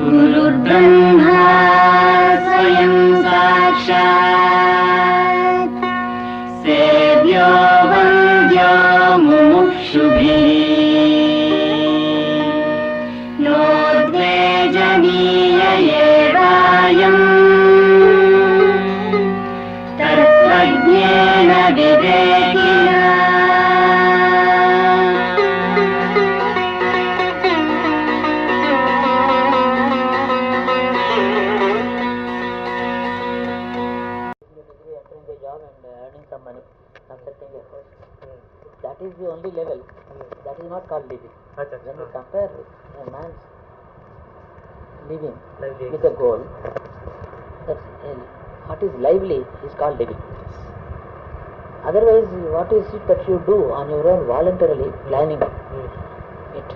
गुरुर्ब्रह्मा स्वयं साक्षात् सेव्यो वन्द्यो मुमुक्षुभिः no द्वेजनीय एवायम् तत्त्वज्ञेन विवेकिना. That is the only level. That is not called living. When you compare a man's living with a goal, what is lively is called living. Otherwise, what is it that you do on your own voluntarily planning it?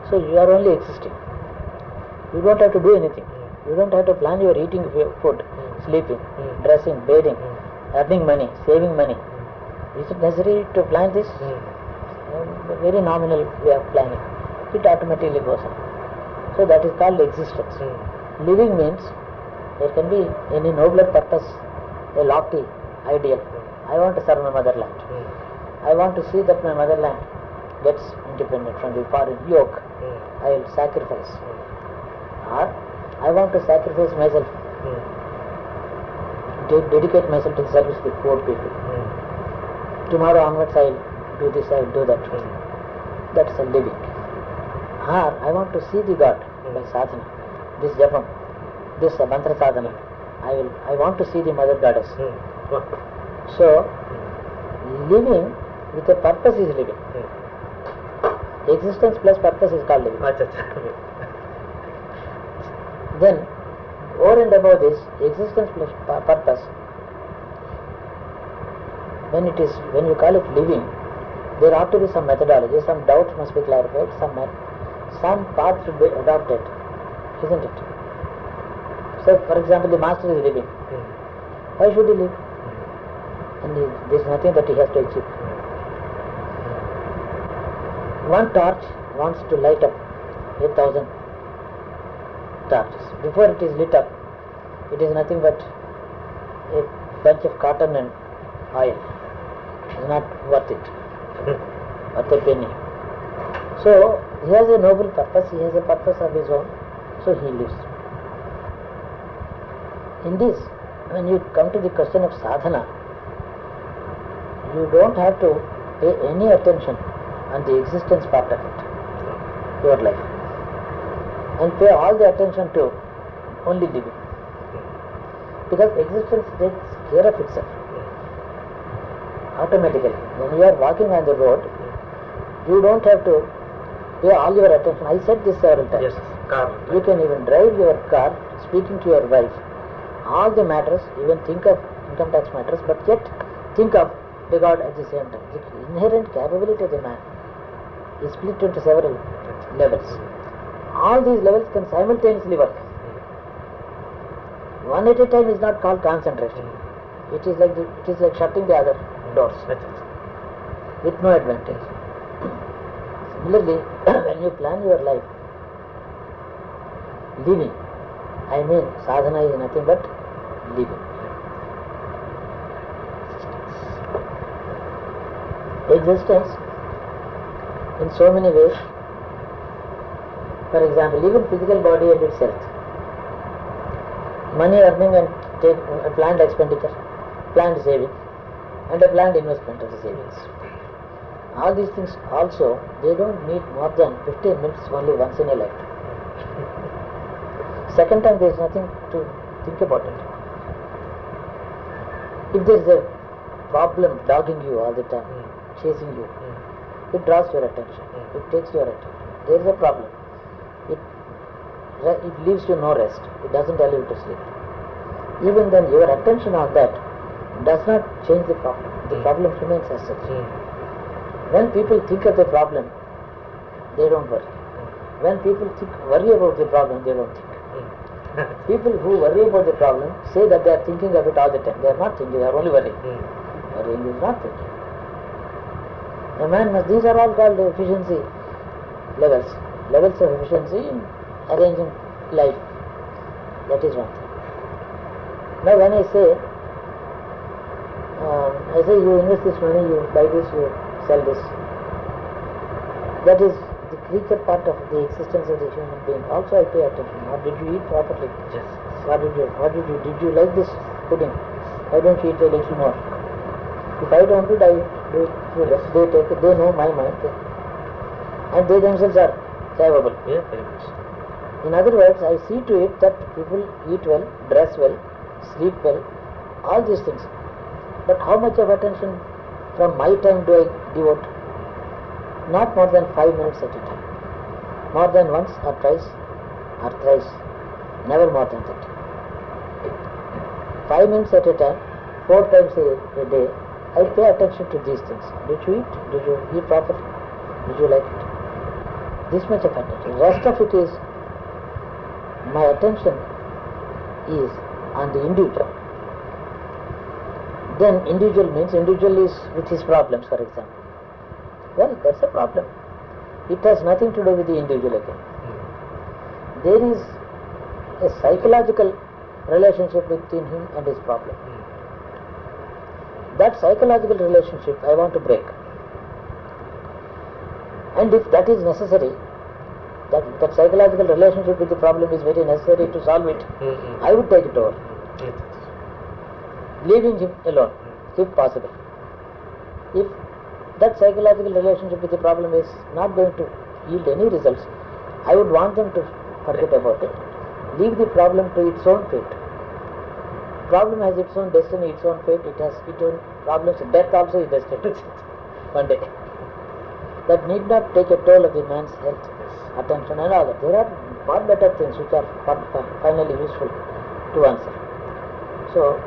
So you are only existing. You don't have to do anything. You don't have to plan your eating food, sleeping, dressing, bathing, earning money, saving money. Is it necessary to plan this? A very nominal way of planning. It automatically goes on. So that is called existence. Living means there can be any nobler purpose, a lofty ideal. I want to serve my motherland. I want to see that my motherland gets independent from the foreign yoke. I will sacrifice. Or I want to sacrifice myself, dedicate myself to the service of the poor people. Tomorrow onwards I will do this, I will do that. That's a living. Or I want to see the God by sadhana, this japam, this mantra sadhana. I want to see the mother goddess. So, living with a purpose is living. Existence plus purpose is called living. Then, over and above this, existence plus purpose, when you call it living, there ought to be some methodology, some doubts must be clarified, some path should be adopted, isn't it? So, for example, the master is living. Why should he live? And there is nothing that he has to achieve. One torch wants to light up 8,000 torches. Before it is lit up, it is nothing but a bunch of cotton and oil. It's not worth it, worth a penny. So he has a noble purpose, he has a purpose of his own, so he lives. In this, when you come to the question of sadhana, you don't have to pay any attention on the existence part of it, your life, and pay all the attention to only living. Because existence takes care of itself automatically. When you are walking on the road, you don't have to pay all your attention. I said this several times. Yes, car. You can even drive your car, speaking to your wife, all the matters, even think of income tax matters, but yet think of the God at the same time. The inherent capability of the man is split into several levels. All these levels can simultaneously work. One at a time is not called concentration. It is like shutting the other doors with no advantage. Similarly, when you plan your life, living, I mean sadhana is nothing but living. Existence in so many ways. For example, even physical body and its health, money earning and planned expenditure, planned saving, and a planned investment of the savings. All these things also, they don't need more than 15 minutes only once in a lifetime. Second time there is nothing to think about it. If there is a problem dogging you all the time, chasing you, it draws your attention, it takes your attention. There is a problem. It leaves you no rest. It doesn't allow you to sleep. Even then, your attention on that does not change the problem. The problem remains as such. When people think of the problem, they don't worry. When people worry about the problem, they don't think. People who worry about the problem say that they are thinking of it all the time. They are not thinking, they are only worrying. Worrying is not thinking. A man must, these are all called efficiency levels. Levels of efficiency in arranging life. That is one thing. Now when I say you invest this money, you buy this, you sell this. That is the creature part of the existence of the human being. Also I pay attention. What did you eat properly? Yes. Did you like this pudding? Why don't you eat a little more? If I don't do it, I do it through this. They know my mind. And they themselves are savable. Yeah, very much. In other words, I see to it that people eat well, dress well, sleep well, all these things. But how much of attention from my time do I devote? Not more than 5 minutes at a time. More than once or twice or thrice. Never more than that. 5 minutes at a time, 4 times a day, I pay attention to these things. Did you eat? Did you eat properly? Did you like it? This much of attention. Rest of it is, my attention is on the individual. Then individual means individual is with his problems, for example. Well, that's a problem. It has nothing to do with the individual again. There is a psychological relationship between him and his problem. That psychological relationship I want to break. And if that is necessary, that psychological relationship with the problem is very necessary to solve it, I would take it over. Leaving him alone, if possible. If that psychological relationship with the problem is not going to yield any results, I would want them to forget about it. Leave the problem to its own fate. Problem has its own destiny, its own fate, it has its own problems. Death also is destined one day. That need not take a toll of the man's health, attention and all that. There are far better things which are finally useful to answer. So,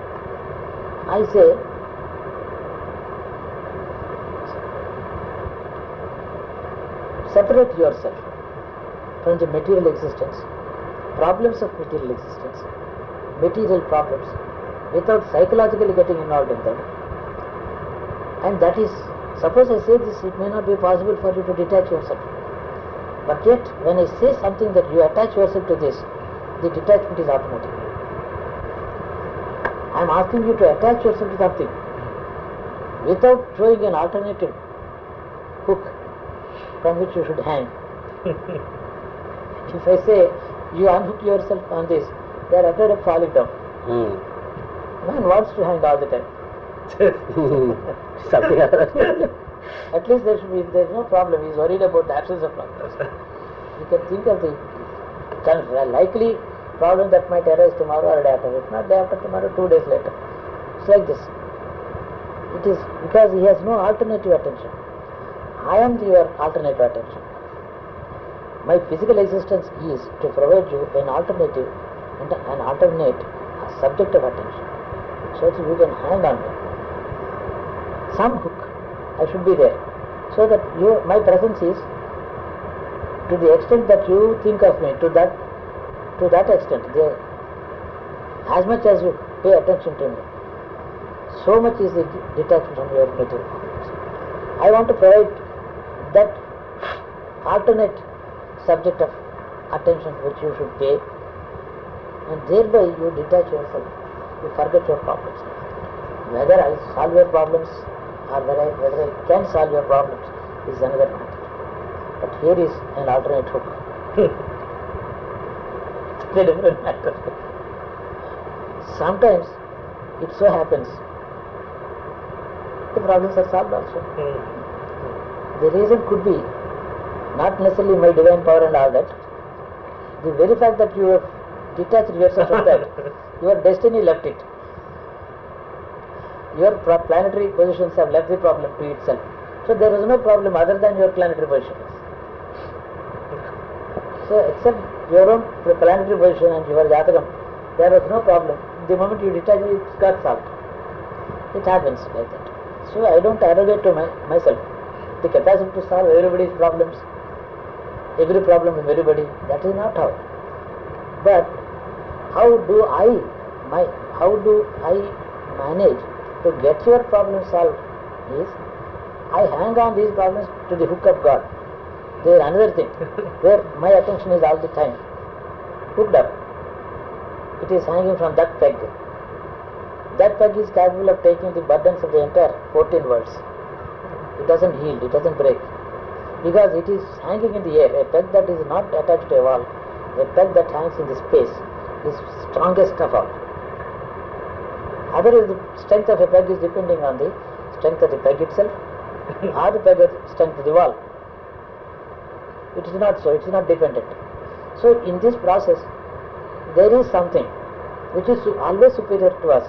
I say, separate yourself from the material existence, problems of material existence, material problems, without psychologically getting involved in them. And that is, suppose I say this, it may not be possible for you to detach yourself. But yet, when I say something that you attach yourself to this, the detachment is automatic. I am asking you to attach yourself to something without throwing an alternative hook from which you should hang. If I say you unhook yourself on this, they are afraid of falling down. Man wants to hang all the time. Something else. At least there is no problem. He is worried about the absence of problems. You can think of the likely problem that might arise tomorrow or day after. If not day after tomorrow, 2 days later. It's like this. It is because he has no alternative attention. I am your alternative attention. My physical existence is to provide you an alternative and an alternate subject of attention, so that you can hang on me. Some hook, I should be there, so that my presence is, to the extent that you think of me, to that extent, as much as you pay attention to me, so much is the detachment from your material problems. I want to provide that alternate subject of attention which you should pay, and thereby you detach yourself, you forget your problems. Whether I solve your problems or whether I can solve your problems is another matter. But here is an alternate hook. It's a different matter. Sometimes it so happens the problems are solved also. The reason could be not necessarily my divine power and all that. The very fact that you have detached yourself from that, your destiny left it. Your planetary positions have left the problem to itself. So there is no problem other than your planetary positions. So except your own planetary position and your Jatakam, there was no problem. The moment you detach it, it's got solved. It happens like that. So I don't arrogate to myself the capacity to solve everybody's problems, every problem of everybody. That is not how. But how do I manage to get your problem solved is I hang on these problems to the hook of God. There is another thing where my attention is all the time hooked up. It is hanging from that peg. That peg is capable of taking the burdens of the entire 14 worlds. It doesn't yield, it doesn't break. Because it is hanging in the air. A peg that is not attached to a wall, a peg that hangs in the space is strongest of all. Other is the strength of a peg is depending on the strength of the peg itself or the peg strength of the wall. It is not so, it is not dependent. So in this process, there is something which is always superior to us,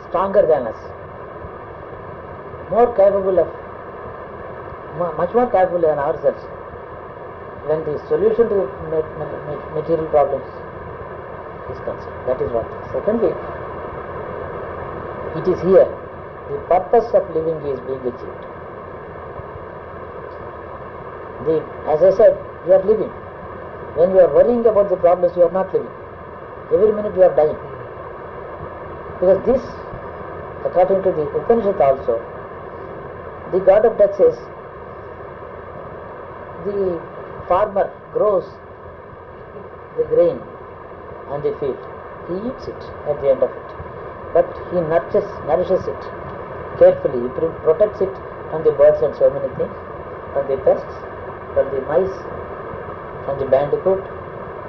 stronger than us, more capable of, much more capable than ourselves when the solution to material problems is concerned. That is one thing. Secondly, it is here the purpose of living is being achieved. As I said, you are living. When you are worrying about the problems, you are not living. Every minute you are dying. Because this, according to the Upanishad also, the god of death says, the farmer grows the grain on the field. He eats it at the end of it. But he nourishes it carefully. He protects it from the birds and so many things, from the pests, from the mice, from the bandicoot,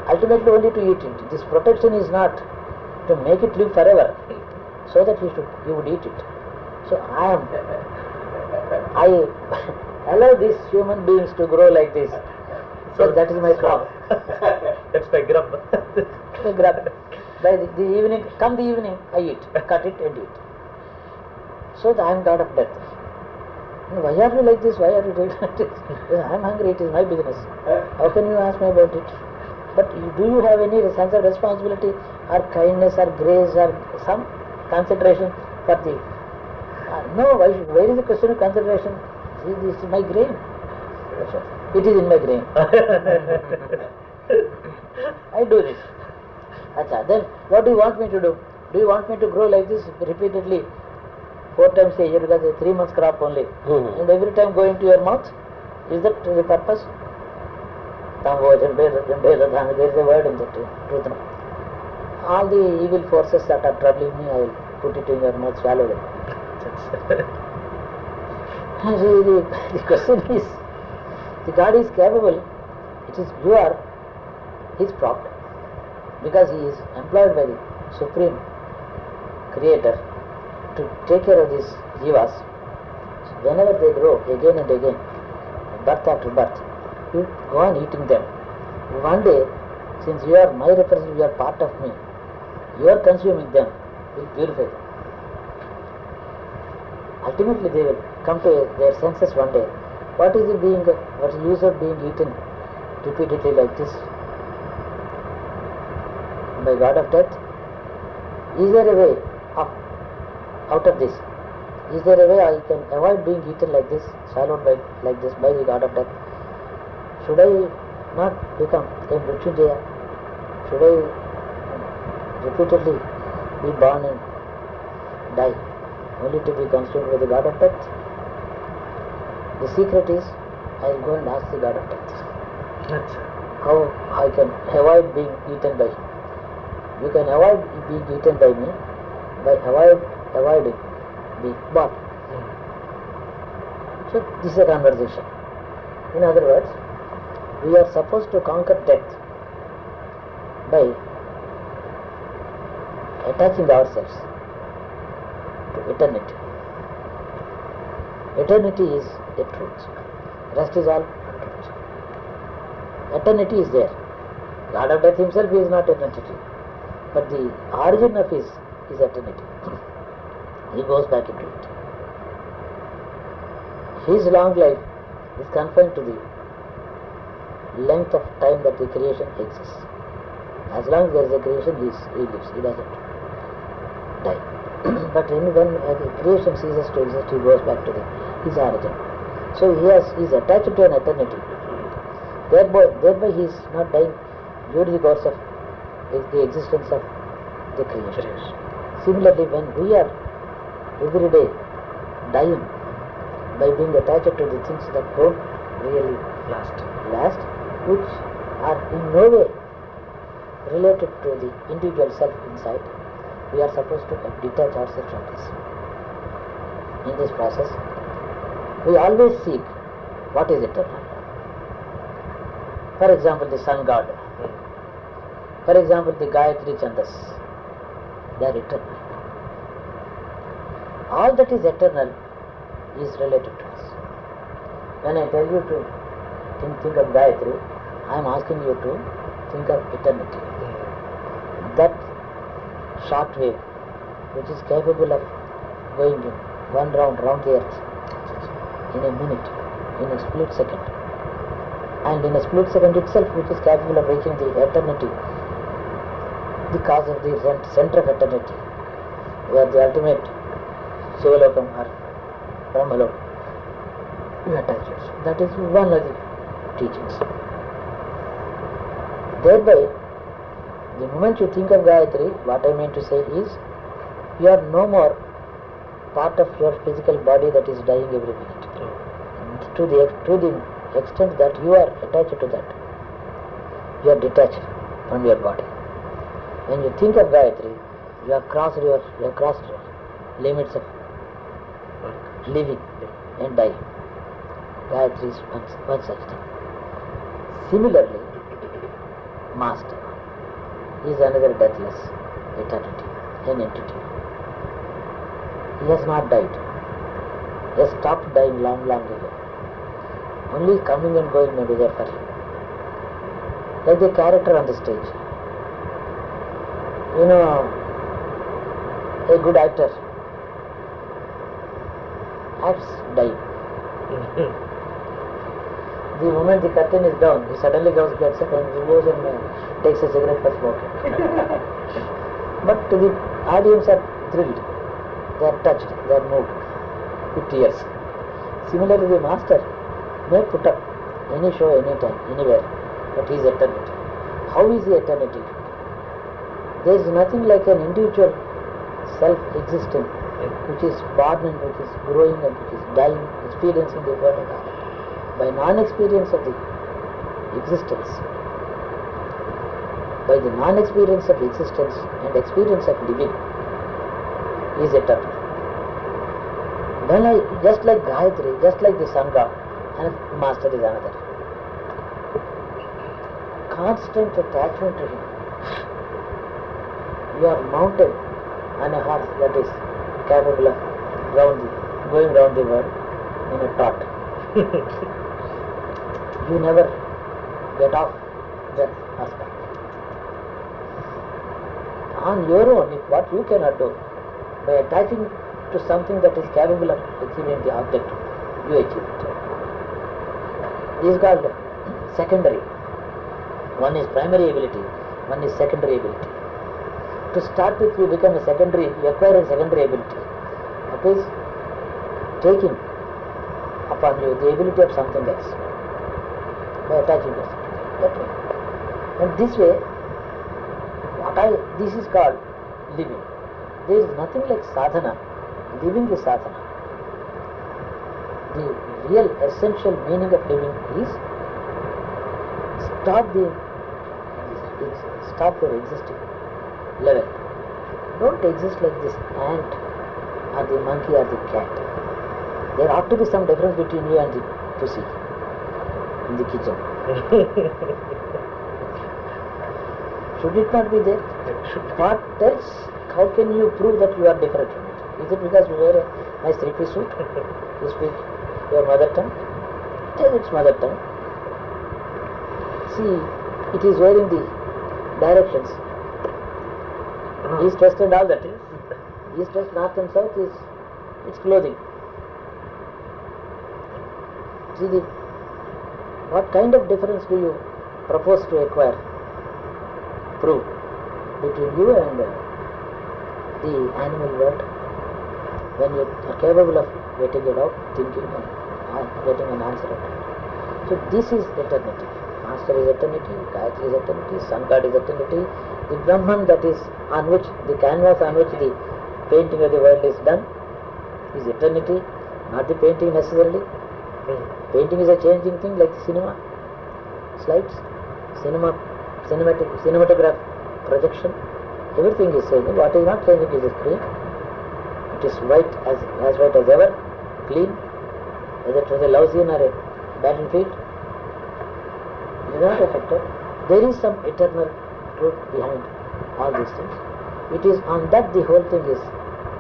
ultimately only to eat it. This protection is not to make it live forever, so that you would eat it. So I allow these human beings to grow like this. So that is my crop. That's my grub. My grub. By the evening, come the evening, I eat, cut it and eat. So I am god of death. Why are you like this? Why are you doing this? I am hungry, it is my business. How can you ask me about it? But do you have any sense of responsibility or kindness or grace or some consideration for the... no, where is the question of consideration? See, this is my grain. It is in my grain. I do this. Achha, then what do you want me to do? Do you want me to grow like this repeatedly 4 times a year, because it's 3 months crop only, and every time go into your mouth? Is that the purpose? There is a word in that. All the evil forces that are troubling me, I will put it in your mouth, swallow them. The question is, the God is capable, it is you are his prop, because he is employed by the Supreme Creator to take care of these jivas. So whenever they grow again and again, birth after birth, you go on eating them. One day, since you are my representative, you are part of me, you are consuming them, will purify them. Ultimately they will come to their senses one day. What is the use of being eaten repeatedly like this by god of death? Is there a way out of this? Is there a way I can avoid being eaten like this, swallowed by like this by the god of death? Should I not become a Mrityunjaya? Should I repeatedly be born and die, only to be consumed by the god of death? The secret is, I will go and ask the god of death how I can avoid being eaten by him. You can avoid being eaten by me by avoiding being born. So this is a conversation. In other words, we are supposed to conquer death by attaching ourselves to eternity. Eternity is the truth. Rest is all untruth. Eternity is there. God of death himself is not an entity, but the origin of his is eternity. He goes back into it. His long life is confined to the length of time that the creation exists. As long as there is a creation, he lives, he doesn't die. But when the creation ceases to exist, he goes back to his origin. So he is attached to an eternity. Thereby he is not dying due to the course of the existence of the creation. Similarly, when we are every day dying by being attached to the things that don't really last, which are in no way related to the individual self inside, we are supposed to detach ourselves from this. In this process, we always seek what is eternal. For example, the sun god. For example, the Gayatri Chandas. They are eternal. All that is eternal is related to us. When I tell you to think of Gayatri, I am asking you to think of eternity. That short wave which is capable of going in one round the earth in a minute, in a split second, and in a split second itself which is capable of reaching the eternity, the cause of the center of eternity, where the ultimate Shivalokam or Brahmalokam attaches. That is one of the teachings. Thereby, the moment you think of Gayatri, what I mean to say is, you are no more part of your physical body that is dying every minute. To the extent that you are attached to that, you are detached from your body. When you think of Gayatri, you have crossed your limits of living and dying. Gayatri is one such thing. Similarly, Master is another deathless eternity, an entity. He has not died. He has stopped dying long ago. Only coming and going may be there for him. Like the character on the stage. You know, a good actor acts dying. The moment the curtain is down, he suddenly gets up and he goes and takes a cigarette for smoking. But the audience are thrilled, they are touched, they are moved with tears. Similarly, the Master may put up any show, anytime, anywhere, but he is eternity. How is he eternity? There is nothing like an individual self-existing, which is born and which is growing and which is dying, experiencing the world and all that. By non-experience of the existence, by the non-experience of existence and experience of living, is eternal. Then just like Gayatri, just like the sun god, and Master is another. Constant attachment to him. You are mounted on a horse that is capable of going round the world in a trot. You never get off that aspect. On your own, if what you cannot do, by attaching to something that is capable of achieving the object, you achieve it. This is called secondary. One is primary ability, one is secondary ability. To start with, you become a secondary, you acquire a secondary ability. That is taking upon you the ability of something else by attaching to something. That way. And this way, this is called living. There is nothing like sadhana. Living is sadhana. The real essential meaning of living is stop your existing level. Don't exist like this ant or the monkey or the cat. There ought to be some difference between you and the pussy in the kitchen. Should it not be there? What else? How can you prove that you are different from it? Is it because you wear a nice three-piece suit? You speak your mother tongue? Tell its mother tongue. See, it is wearing the directions. East, west and all that. East, west, north and south is its clothing. See, what kind of difference do you propose to acquire, prove between you and the animal world when you are capable of getting it out, thinking and getting an answer out? So this is eternity. Master is eternity, Gayatri is eternity, Sun God is eternity. The Brahman, that is on which the canvas on which the painting of the world is done, is eternity, not the painting necessarily. Painting is a changing thing, like the cinema, slides, cinematograph, projection. Everything is changing. What is not changing is the screen. It is white as white as ever, clean, whether it was a love scene or a battlefield. It is not affected. There is some eternal truth behind all these things. It is on that the whole thing is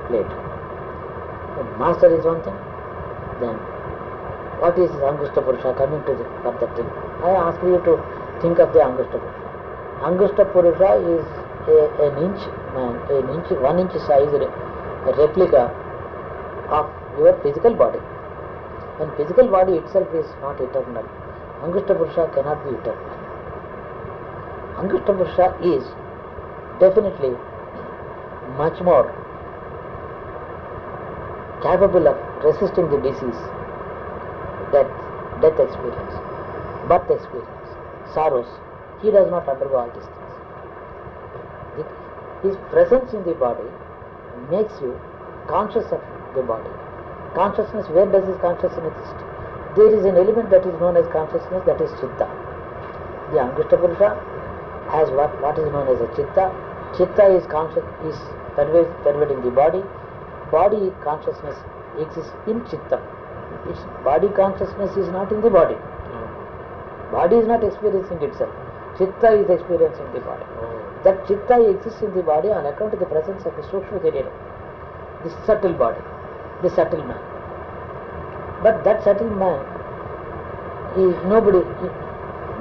played. The master is one thing. Then what is Angushta Purusha? Coming to the further thing, I ask you to think of the Angushta Purusha. Angushta Purusha is an inch man, 1 inch size replica of your physical body. And physical body itself is not eternal. Angushta Purusha cannot be eternal. Angushta Purusha is definitely much more capable of resisting the disease, death experience, birth experience, sorrows. He does not undergo all these things. His presence in the body makes you conscious of the body. Consciousness, where does this consciousness exist? There is an element that is known as consciousness, that is Chitta. The Angushta Purusha has what is known as a Chitta. Chitta is conscious, is pervading the body. Body consciousness exists in Chitta. Its body consciousness is not in the body. Body is not experiencing itself. Chitta is experiencing the body. That Chitta exists in the body on account of the presence of the Sukshma Sharira, the subtle body, the subtle man. But that subtle man is nobody.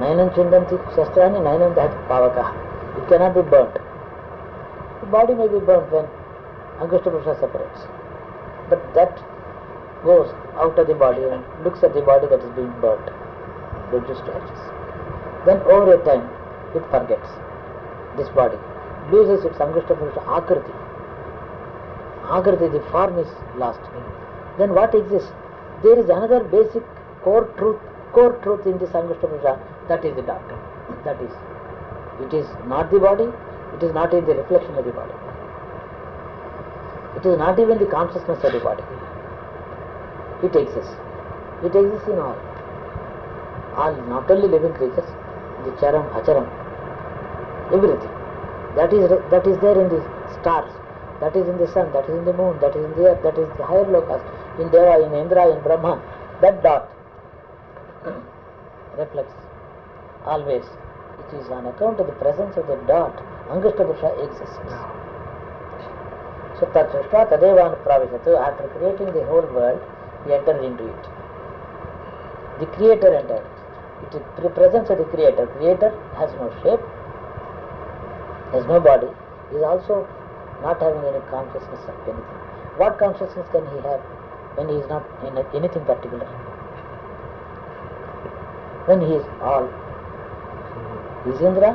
Nainam Chindanti Shastrani Nainam Dhat Pavakaha. It cannot be burnt. The body may be burnt when Angushta Purusha separates. But that goes out of the body and looks at the body that is being burnt, reduced to ashes. Then over a time it forgets. This body loses its Angushta Purusha Akriti. Akriti, the form is lost. Then what exists? There is another basic core truth in this Angushta Purusha, that is the doctrine. That is, it is not the body, it is not in the reflection of the body. It is not even the consciousness of the body. It exists. It exists in all. All, not only living creatures, the charam, acharam, everything. That is there in the stars, that is in the sun, that is in the moon, that is in the earth, that is the higher lokas, in Deva, in Indra, in Brahma. That dot reflects always. It is on account of the presence of the dot, Angushta Purusha exists. So Tatshushva Tadevan Pravishatu, after creating the whole world, he entered into it. The Creator entered. It is the presence of the Creator. Creator has no shape, has no body, he is also not having any consciousness of anything. What consciousness can he have when he is not in anything particular? When he is all. He is Indra,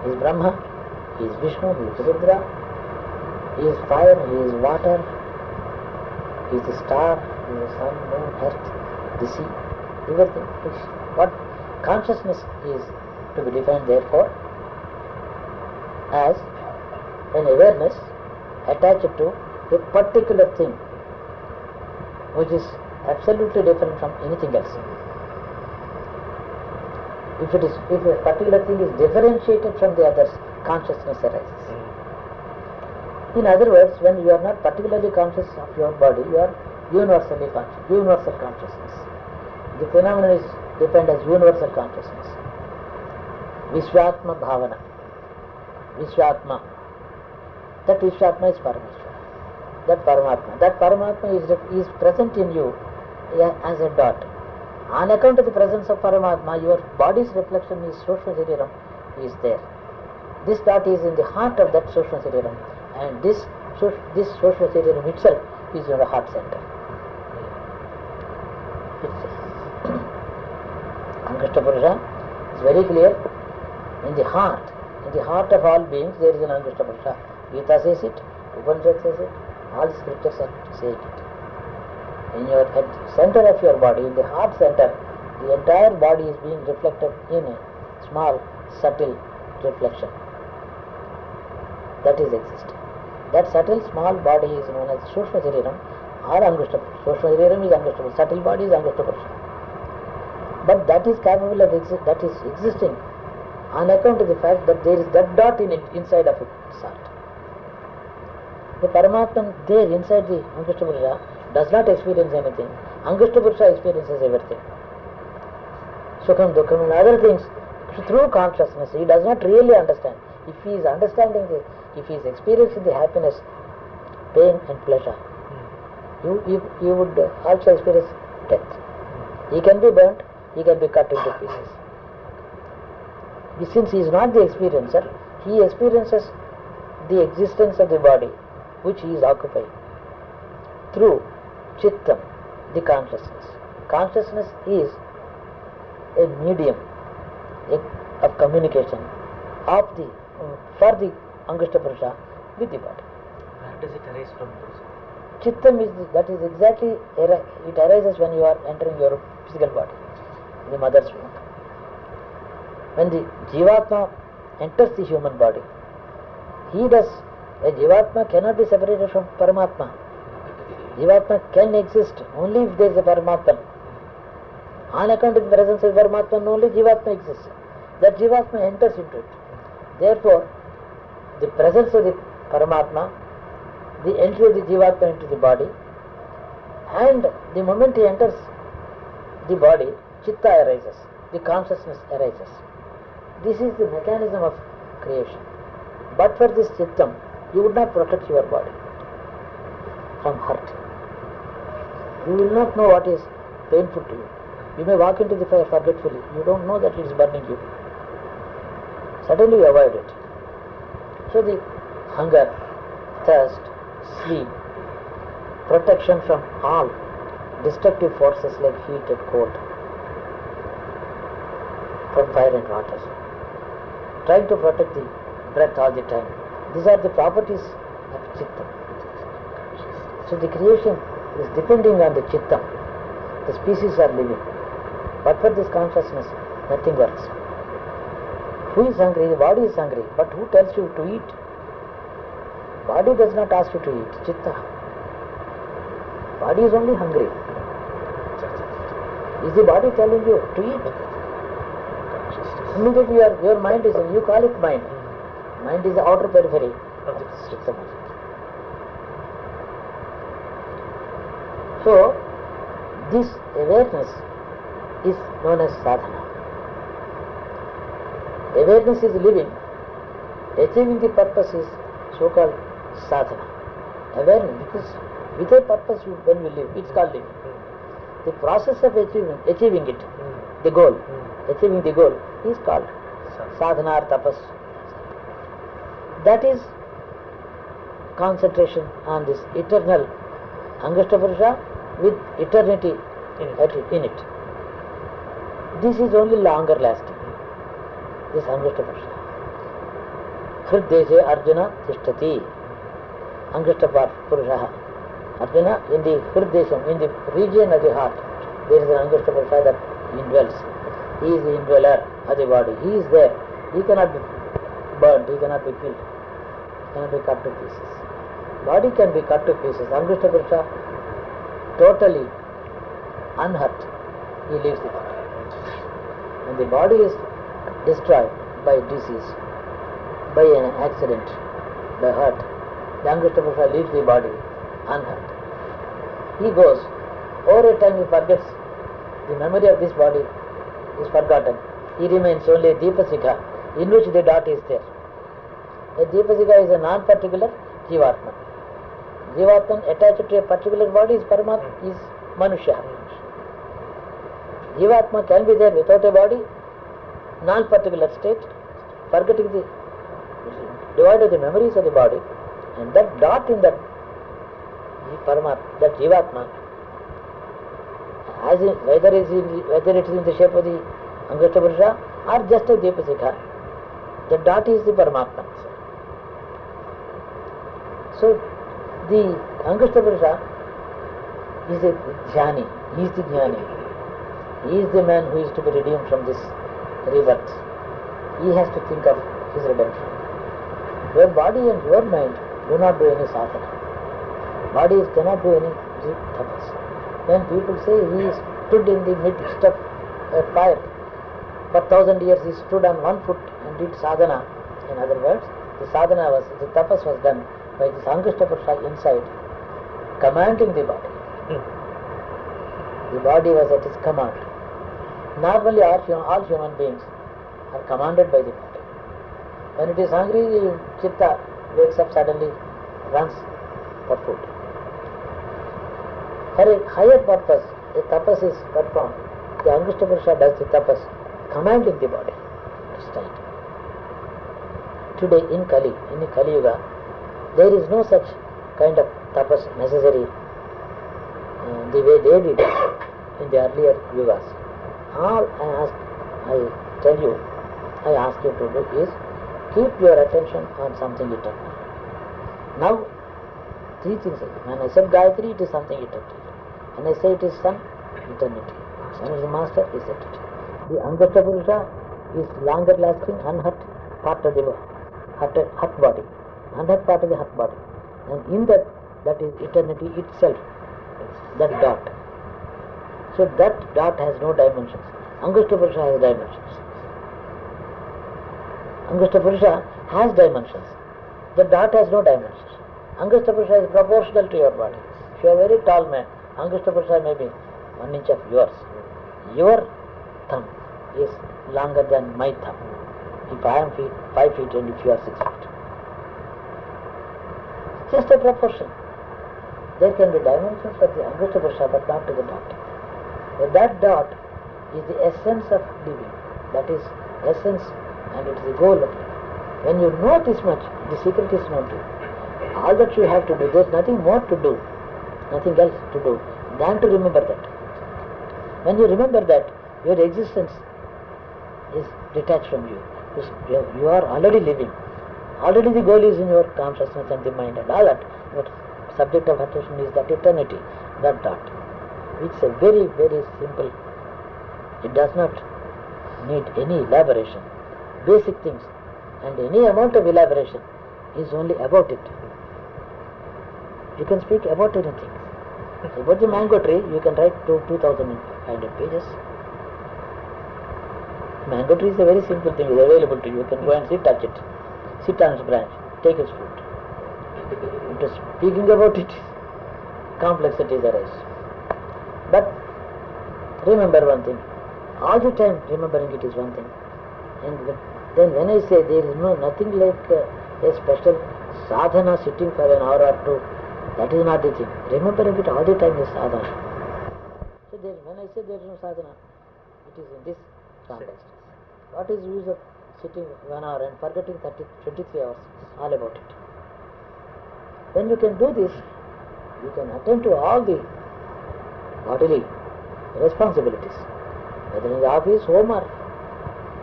he is Brahma, he is Vishnu, he is Rudra, he is fire, he is water, he is the star, he is the sun, moon, earth, the sea, everything. What consciousness is to be defined therefore as an awareness attached to a particular thing which is absolutely different from anything else. If a particular thing is differentiated from the others, consciousness arises. In other words, when you are not particularly conscious of your body, you are universally conscious, universal consciousness. The phenomenon is defined as universal consciousness. Vishwatma Bhavana. Vishwatma. That Vishwatma is Parameshwara. That Paramatma is present in you as a dot. On account of the presence of Paramatma, your body's reflection is Sushma Shariram is there. This dot is in the heart of that Sushma Shariram, and this Sushma Shariram itself is your heart center. Angushta Purusha is very clear. In the heart of all beings there is an Angushta Purusha. Gita says it, Upanishad says it, all the scriptures are saying it. In your center of your body, in the heart center, The entire body is being reflected in a small, subtle reflection. That is existing. That subtle, small body is known as Sushma Shariram or Angushta Purusha. Sushma Shariram is Angushta Purusha. Subtle body is Angushta Purusha. But that is capable of that is existing on account of the fact that there is that dot in it, inside of it, salt. The Paramatman there inside the Angushta Purusha does not experience anything. Angushta Purusha experiences everything. Sukham, Dukkham and other things through consciousness. He does not really understand. If he is understanding if he is experiencing the happiness, pain and pleasure, you would also experience death. He can be burnt, he can be cut into pieces. Since he is not the experiencer, he experiences the existence of the body which he is occupying through Chittam, the consciousness. Consciousness is a medium of communication for the Angushta Purusha with the body. Where does it arise from? Chittam that is exactly, it arises when you are entering your physical body, the mother's womb. When the Jivatma enters the human body, a Jivatma cannot be separated from Paramatma. Jivatma can exist only if there is a Paramatma. On account of the presence of Paramatma, only Jivatma exists. That Jivatma enters into it. Therefore, the presence of the Paramatma, the entry of the Jivatma into the body, and the moment he enters the body, Chitta arises, the consciousness arises. This is the mechanism of creation. But for this Chittam, you would not protect your body from hurt. You will not know what is painful to you. You may walk into the fire forgetfully. You don't know that it is burning you. Suddenly you avoid it. So the hunger, thirst, sleep, protection from all destructive forces like heat and cold, from fire and water, trying to protect the breath all the time. These are the properties of Chitta. So the creation is depending on the Chitta. The species are living. But for this consciousness, nothing works. Who is hungry? The body is hungry. But who tells you to eat? Body does not ask you to eat. Chitta. Body is only hungry. Is the body telling you to eat? Immediately your mind is, you call it mind. Mind is the outer periphery of the Chitta mind. So, this awareness is known as sadhana. Awareness is living. Achieving the purpose is so-called sadhana. Awareness, because without purpose when we live, it's called living. The process of achieving it, the goal, achieving the goal is called sadhana or tapas. That is concentration on this eternal Angushta Purusha with eternity in it. This is only longer lasting. This Angushta Purusha. Hriddeshe Arjuna Tishtati. Angushta Purusha. Arjuna, in the Hriddesham, in the region of the heart, there is an Angushta Purusha that indwells. He is the indweller of the body. He is there. He cannot be burnt. He cannot be killed. He cannot be cut to pieces. Body can be cut to pieces. Angushta Purusha, totally unhurt, he leaves the body. When the body is destroyed by disease, by an accident, by hurt, the Angushta Purusha leaves the body unhurt. He goes, over a time he forgets, the memory of this body is forgotten. He remains only a Deepasikha in which the dot is there. A Deepasikha is a non-particular Jivatma. Jivatman attached to a particular body is Paramatma, is Manusha. Jivatma can be there without a body, non-particular state, forgetting the divide of the memories of the body, and that dot in that Paramatma, that Jivatma, as in, whether it is in the shape of the Angushta Purusha or just a Deepasikha, the dot is the Paramatma. So the Angushta Purusha is a Jnani, he is the Jnani. He is the man who is to be redeemed from this rebirth. He has to think of his redemption. Your body and your mind do not do any sadhana. Bodies cannot do any tapas. When people say he stood in the midst of a fire for 1,000 years, he stood on one foot and did sadhana. In other words, the tapas was done by this Angashta Purusha inside, commanding the body. The body was at his command. Normally all human beings are commanded by the body. When it is hungry, the chitta wakes up suddenly, runs for food. For a higher purpose, a tapas is performed. The Angashta Purusha does the tapas, commanding the body to stand. Today in Kali Yuga, there is no such kind of tapas necessary the way they did in the earlier yugas. All I ask you to do is keep your attention on something eternal. Now, three things. When I said Gayatri, it is something eternal. When I say it is Sun, eternity. When it is Master, is eternity. The Angashta Purusha is longer lasting, unhurt part of the hurt body. Unhurt part of the hurt body. And in that is eternity itself. That dot. So that dot has no dimensions. Angashta Purusha has dimensions. Angashta Purusha has dimensions. The dot has no dimensions. Angashta Purusha is proportional to your body. If you are a very tall man, Angashta Purusha may be 1 inch of yours. Your thumb is longer than my thumb. If I am 5 feet and if you are 6 feet. Just a proportion. There can be dimensions for the Angashta Purusha, but not to the dot. But that dot is the essence of living. That is essence, and it is the goal of living. When you know this much, the secret is known to you. All that you have to do, there is nothing more to do, nothing else to do than to remember that. When you remember that, your existence is detached from you. You are already living. Already the goal is in your consciousness and the mind and all that. But subject of attention is that eternity, that dot. It's a very, very simple. It does not need any elaboration. Basic things. And any amount of elaboration is only about it. You can speak about anything. About the mango tree, you can write 2,500 pages. Mango tree is a very simple thing. It is available to you. You can go and sit, touch it. Sit on its branch. Take its fruit. But speaking about it, complexities arise. But remember one thing. All the time remembering it is one thing. And then when I say there is nothing like a special sadhana sitting for an hour or two, that is not the thing. Remembering it all the time is sadhana. So when I say there is no sadhana, it is in this context. What is the use of sitting 1 hour and forgetting 23 hours? All about it. When you can do this, you can attend to all the bodily responsibilities, whether in the office, home, or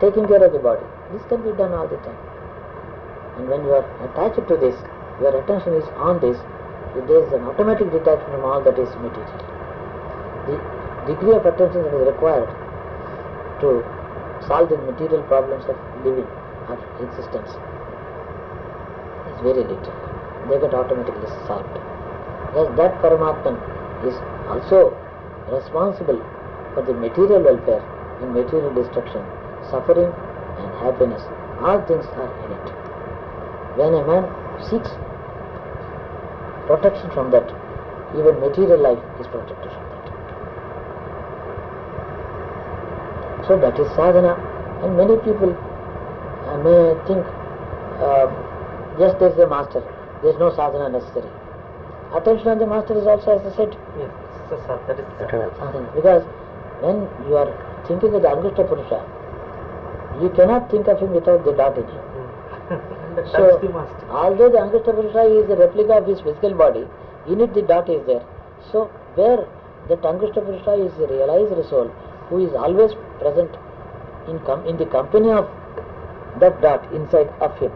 taking care of the body. This can be done all the time. And when you are attached to this, your attention is on this, there is an automatic detachment from all that is material. The degree of attention that is required to solve the material problems of living or existence is very little. They get automatically solved. Because that Paramatman is also responsible for the material welfare and material destruction, suffering and happiness. All things are in it. When a man seeks protection from that, even material life is protected from that. So that is sadhana. And many people may think, just there is a master, there is no sadhana necessary. Attention on the master is also, as I said, Yes, that is sadhana. Because when you are thinking of the Angashta Purusha, you cannot think of him without the dot in him. So, although the Angashta Purusha is a replica of his physical body, in it the dot is there. So, where that Angashta Purusha is a realized soul who is always present in the company of that dot inside of him,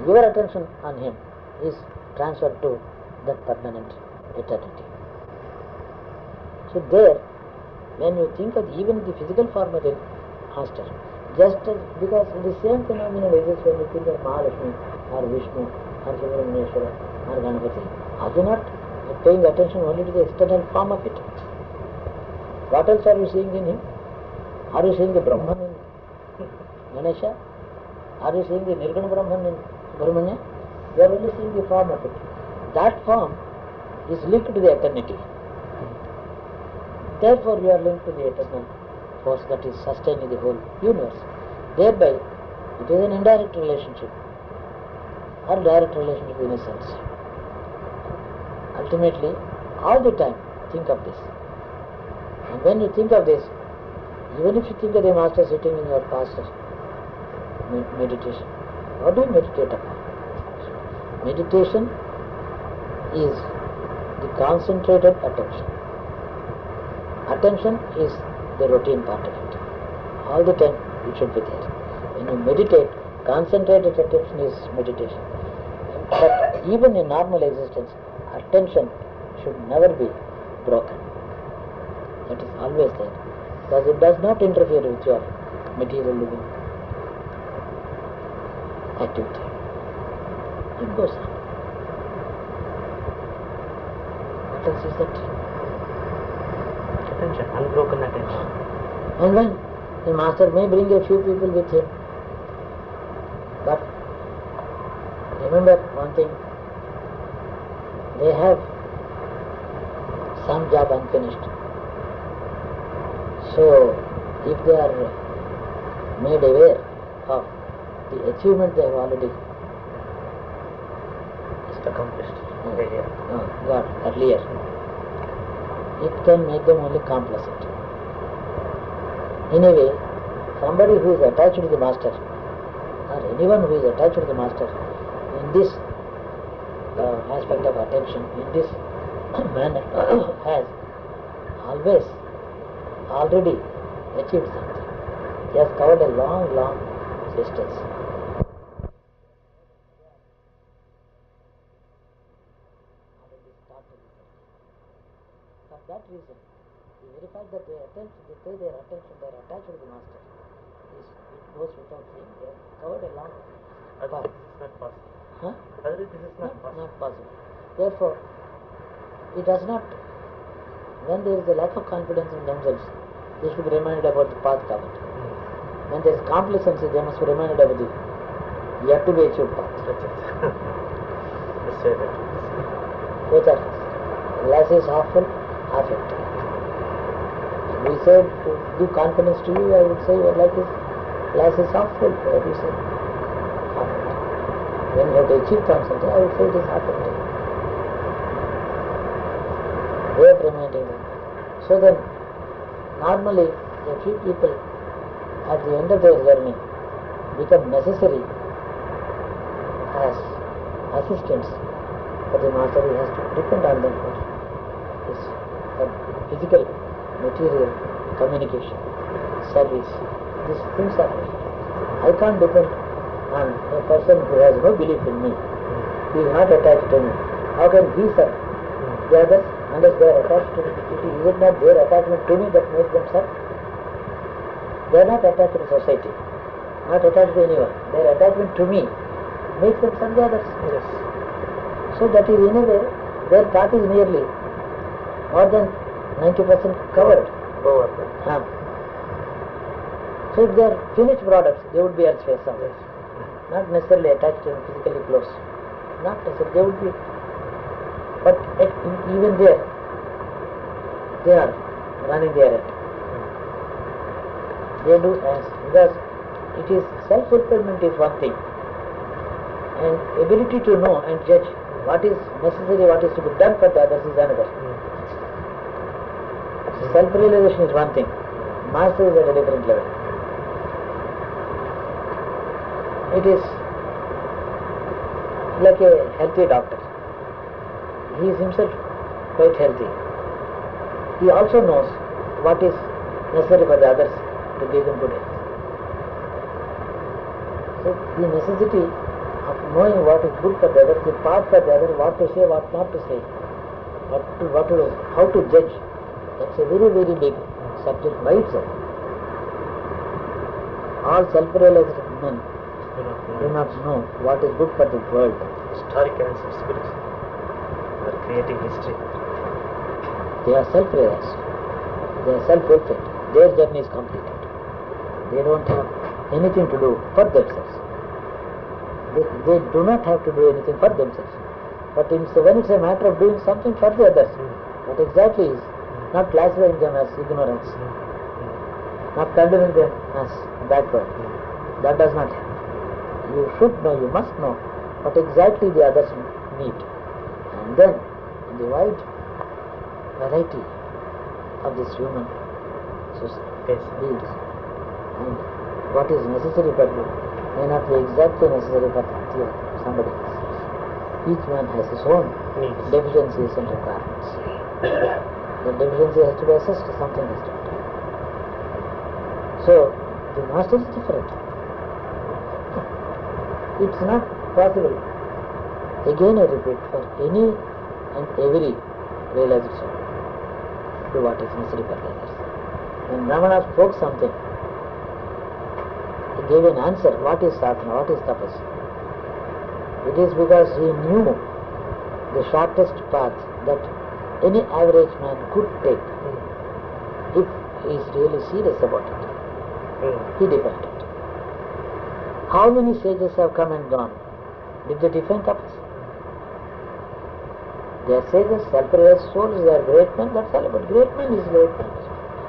your attention on him is transferred to that permanent eternity. So there, when you think of even the physical form of the master, just as, because the same phenomenon exists when you think of Mahalakshmi or Vishnu or Subramanyeshwara or Ganapati. Are you not paying attention only to the external form of it? What else are you seeing in him? Are you seeing the Brahman in Ganesha? Are you seeing the Nirguna Brahman in Subramanya? You are only seeing the form of it. That form is linked to the eternity. Therefore you are linked to the eternal force that is sustaining the whole universe. Thereby it is an indirect relationship or direct relationship in a sense. Ultimately, all the time think of this. And when you think of this, even if you think of the master sitting in your pastor meditation, what do you meditate upon? Meditation is the concentrated attention. Attention is the routine part of it. All the time it should be there. When you meditate, concentrated attention is meditation. But even in normal existence, attention should never be broken. That is always there. Because it does not interfere with your material living activity. It goes on. What else is that? Attention, unbroken attention. And when the master may bring a few people with him, but remember one thing, they have some job unfinished. So if they are made aware of the achievement they have already Accomplished. got earlier, it can make them only complacent. In a way, somebody who is attached to the master, or anyone who is attached to the master in this aspect of attention, in this manner, has always already achieved something. He has covered a long, long distance. For that reason, the very fact that they pay their attention, they are attached to the master, it goes without saying. They have covered a long path. This is not possible. Huh? Otherwise, this is not possible. Not possible. Therefore, it does not, when there is a lack of confidence in themselves, they should be reminded about the path covered. When there is complacency, they must be reminded about the yet to be achieved path. That's it. Just say that. Both are glass is half full, half empty. We said to give confidence to you, I would say your life is glass is half full. What do you say? Half empty. When you have to achieve something, I would say it is half empty. Way of reminding them. So then, normally, a few people at the end of their journey become necessary as assistants for the master. He has to depend on them for his physical, material, communication, service. These things are there. I can't depend on a person who has no belief in me. He is not attached to me. How can he serve the others unless they are attached to me? Is it not their attachment to me that makes them serve? They are not attached to the society, not attached to anyone. Their attachment to me makes them serve the others. Yes. So that is in a way, their path is nearly more than 90% covered. Over. So if they are finished products, they would be elsewhere somewhere. Not necessarily attached and physically close. Not necessarily, they would be. But even there, they are running their errand. They do as, because it is self-fulfillment is one thing, and ability to know and judge what is necessary, what is to be done for the others is another. Self-realization is one thing, master is at a different level. It is like a healthy doctor. He is himself quite healthy. He also knows what is necessary for the others to give them good health. So the necessity of knowing what is good for the others, the path for the other, what to say, what not to say, what to do, how to judge, that's a very, very big subject by itself. All self-realized men do not know what is good for the world. Historicans and spirits. They are creating history. They are self-realized. They are self-fulfilled. Their journey is completed. They don't have anything to do for themselves. They do not have to do anything for themselves. But when it's a matter of doing something for the others, what exactly is not classifying them as ignorance, not considering them as backward. That does not happen. You should know, you must know what exactly the others need. And then, in the wide variety of this human beings, and what is necessary for you may not be exactly necessary for somebody else. Each man has his own deficiencies and requirements. The deficiency has to be assessed, something has to be done. So, the master is different. It's not possible. Again I repeat, for any and every realized soul, do what is necessary for the others. When Ramana spoke something, he gave an answer. What is sadhana? What is tapasya? It is because he knew the shortest path that any average man could take if he is really serious about it. He defined it. How many sages have come and gone? Did they define tapasya? They are sages, self-realized souls, they are great men, that's all. But great man is great man.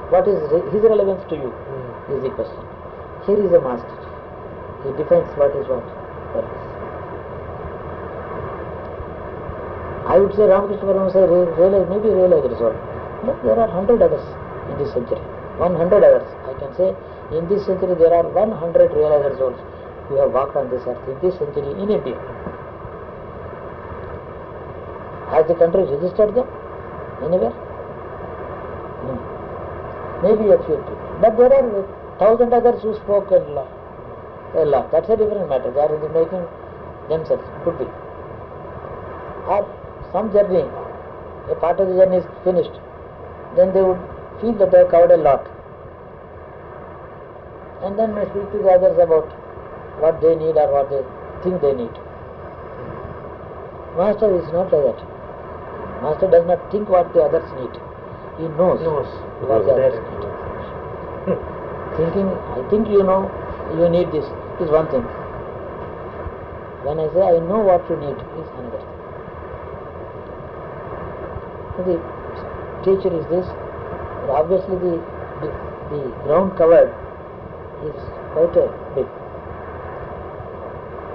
What is his relevance to you is the question. Here is a master. He defines what is what purpose. I would say Ramakrishna Paramahansa maybe realized soul. But there are 100 others in this century. 100 others. I can say in this century there are 100 realized souls who have walked on this earth in this century in India. Has the country registered them anywhere? No. Maybe a few people. But there are 1,000 others who spoke a lot. That's a different matter. They are making themselves, could be. Or some journey, a part of the journey is finished, then they would feel that they have covered a lot. And then may speak to the others about what they need or what they think they need. Master is not like that. Master does not think what the others need. He knows what the others need. Thinking, I think you know, you need this, is one thing. When I say I know what you need, is another thing. The teacher is this. Obviously the ground covered is quite a bit.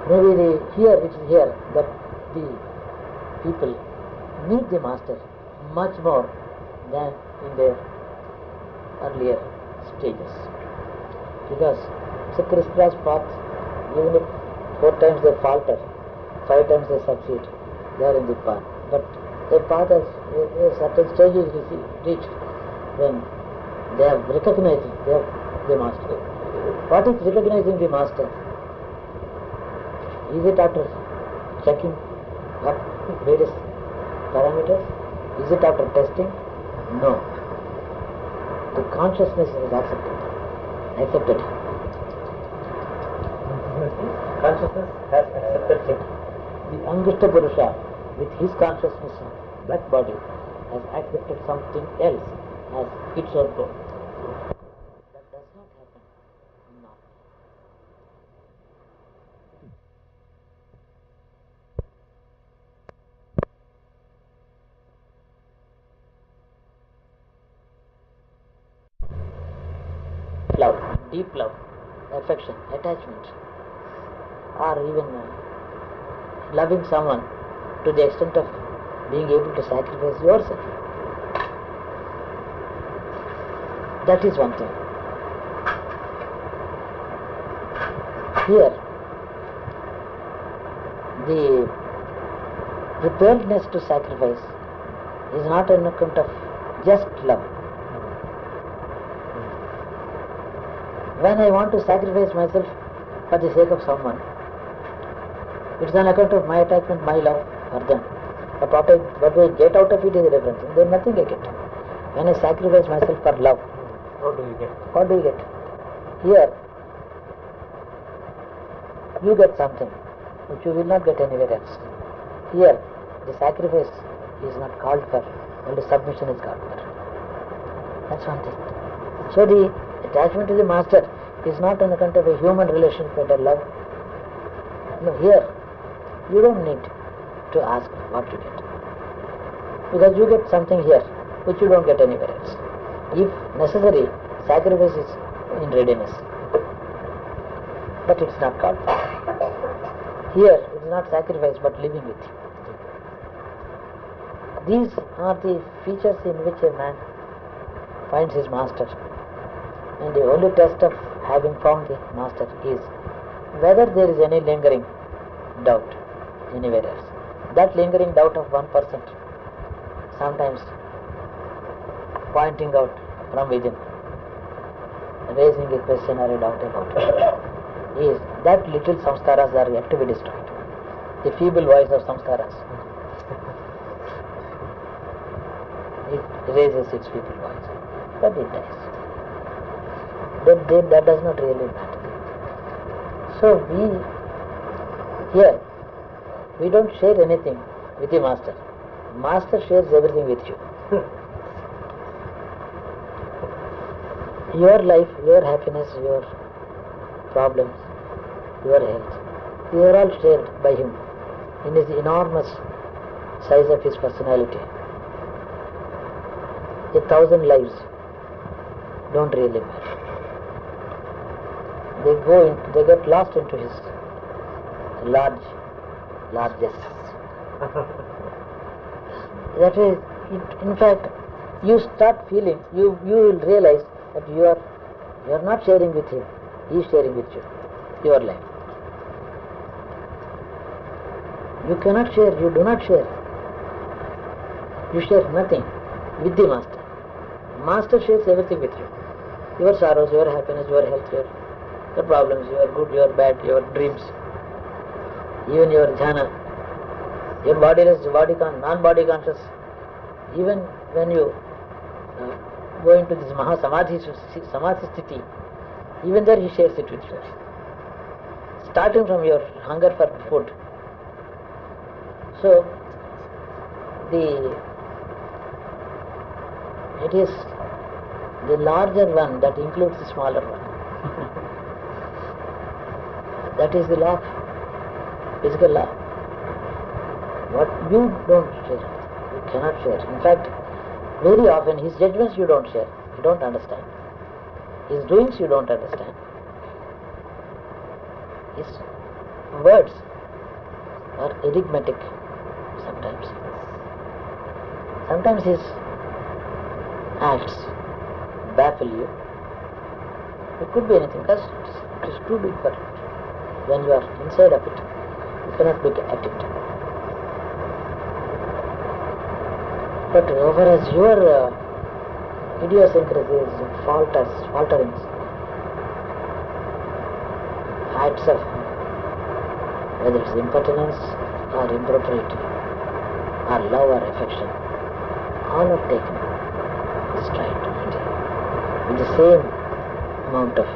Maybe it is here that the people need the master much more than in their earlier stages. Because it's a crisscross path. Even if 4 times they falter, 5 times they succeed, they are in the path. But the path has a certain stage is reached when they have recognized the master. What is recognizing the master? Is it after checking up various parameters? Is it after testing? No. The consciousness is accepted. Consciousness has accepted him. The Angishta Purusha, with his consciousness, black body, has accepted something else as its own goal. That does not happen now. Love, deep love, affection, attachment, or even loving someone to the extent of being able to sacrifice yourself. That is one thing. Here, the preparedness to sacrifice is not on account of just love. When I want to sacrifice myself for the sake of someone, it's on account of my attachment, my love for them. But what I get out of it is a different thing. There is nothing I get. When I sacrifice myself for love, What do you get? What do you get? Here, you get something which you will not get anywhere else. Here, the sacrifice is not called for, only submission is called for. That's one thing. So the attachment to the master is not on account of a human relation but a love. No, here, you don't need to ask what you get. Because you get something here which you don't get anywhere else. If necessary, sacrifice is in readiness. But it's not called for. Here, it is not sacrifice but living with you. These are the features in which a man finds his master. And the only test of having found the master is whether there is any lingering doubt anywhere else. That lingering doubt of 1%, sometimes pointing out from within, raising a question or a doubt about it, is that little samskaras are yet to be destroyed. The feeble voice of samskaras. It raises its feeble voice, but it dies. That does not really matter. So we don't share anything with the master. Master shares everything with you. Your life, your happiness, your problems, your health, they are all shared by him in his enormous size of his personality. 1,000 lives don't really matter. They get lost into his largesse. That is, in fact, you start feeling, you will realize that you are not sharing with him, he is sharing with you, your life. You cannot share, you do not share. You share nothing with the master. Master shares everything with you. Your sorrows, your happiness, your health, your problems, your good, your bad, your dreams, even your jhana, your bodiless, non-body conscious. Even when you go into this samadhi sthiti, even there he shares it with you. Starting from your hunger for food. So, it is the larger one that includes the smaller one. That is the law, physical law. What you don't share, you cannot share. In fact, very often his judgments you don't share, you don't understand. His doings you don't understand. His words are enigmatic sometimes. Sometimes his acts baffle you. It could be anything, because it is too big for it. When you are inside of it, you cannot look at it. But whereas your idiosyncrasies, falterings, acts of whether it's impertinence or impropriety, or love or affection, all are taken straight with the same amount of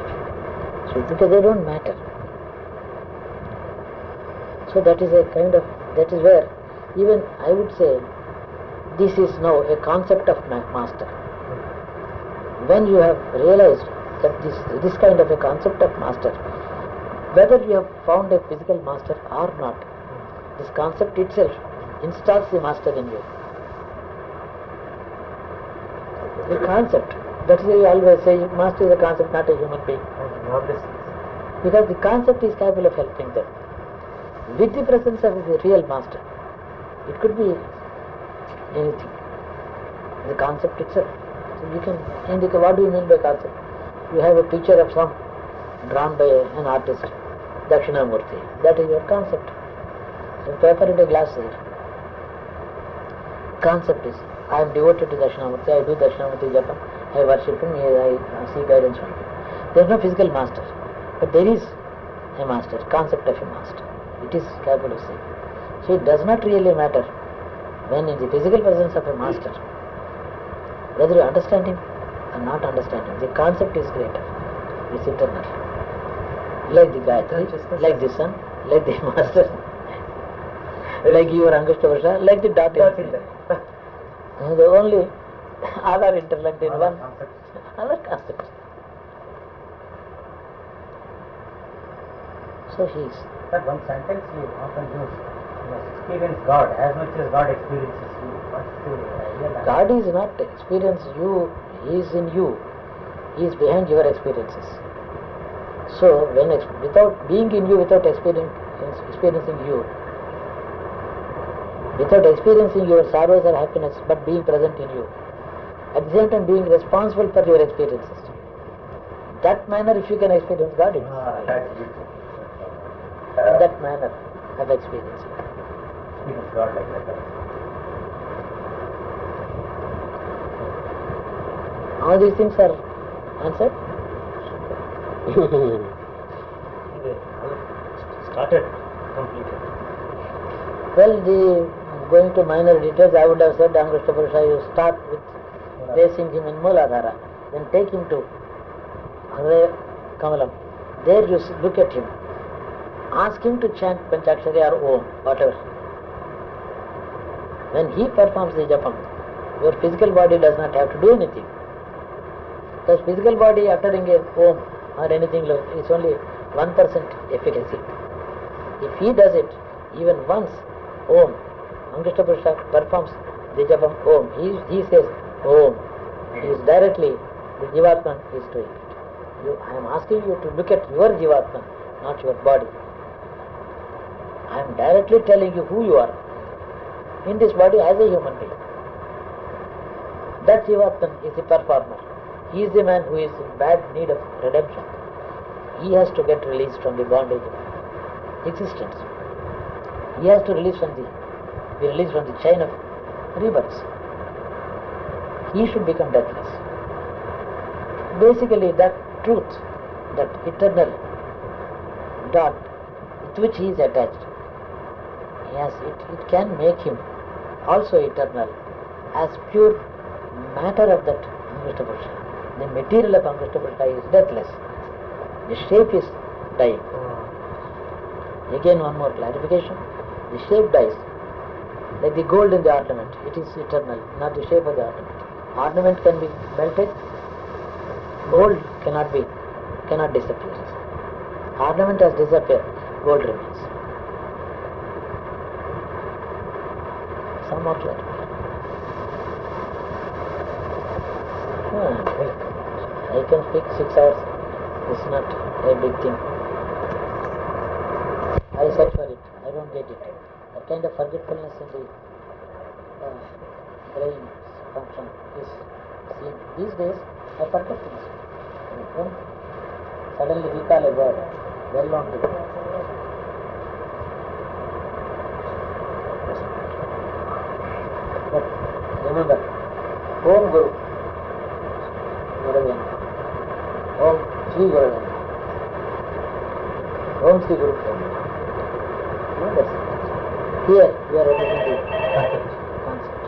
sweet, because they don't matter. So that is where even I would say this is now a concept of master. When you have realized that this kind of a concept of master, whether you have found a physical master or not, this concept itself installs the master in you. The concept, that is why you always say master is a concept, not a human being. Because the concept is capable of helping them. With the presence of the real master, it could be anything. The concept itself. So you can indicate what do you mean by concept. You have a picture of some drawn by an artist, Dakshinamurti. That is your concept. So paper and a glass there. Concept is, I am devoted to Dakshinamurti, I do Dakshinamurti Japa, I worship him, I seek guidance from him. There is no physical master, but there is a master, concept of a master. It is capable of saying. So it does not really matter when in the physical presence of a master, whether you understand him are not understanding. The concept is greater. It's eternal. Like the Gayatri, like the sun, like the master, like your Angushtavasha, like the dot in there. The only all are interlinked in one. Other concepts. So he is. That one sentence you often use, you must experience God as much as God experiences you. What's the idea? God is not experience you, He is in you. He is behind your experiences. So, without being in you, without experiencing you, without experiencing your sorrows or happiness, but being present in you, at the same time being responsible for your experiences. That manner, if you can experience God, it is. That's beautiful. In that manner of experiencing. Experience God like that. All these things are answered. Started completely. Well, going to minor details, I would have said, Angushtapurusha, you start with placing him in Mooladhara, then take him to Hare Kamalam. There you look at him. Ask him to chant Panchakshari or Om, whatever. When he performs the japam, your physical body does not have to do anything. Because physical body uttering a Om or anything, it's only 1% efficacy. If he does it even once, Om, Angushtapurusha performs the japam Om, he says Om. He is directly, the Jivatman is doing it. I am asking you to look at your Jivatman, not your body. I am directly telling you who you are in this body as a human being. That Jivatman is the performer. He is the man who is in bad need of redemption. He has to get released from the bondage of existence. He has to be released from the chain of rebirths. He should become deathless. Basically, that truth, that eternal dot with which he is attached, yes, it can make him also eternal as pure matter of that Angushtapurusha. The material of Angushtapurusha is deathless. The shape is dying. Again, one more clarification. The shape dies. Like the gold in the ornament, it is eternal, not the shape of the ornament. Ornament can be melted, gold cannot disappear. Ornament has disappeared, gold remains. Some more clarification. I can speak 6 hours. It's not a big thing. I search for it. I don't get it. That kind of forgetfulness in the brain function is seen. These days, I forget things. I don't suddenly recall a word well known to me. But remember, Om Guru, Guravena, Om Sri Guravena, Om Sri Guru. Here we are representing the concept.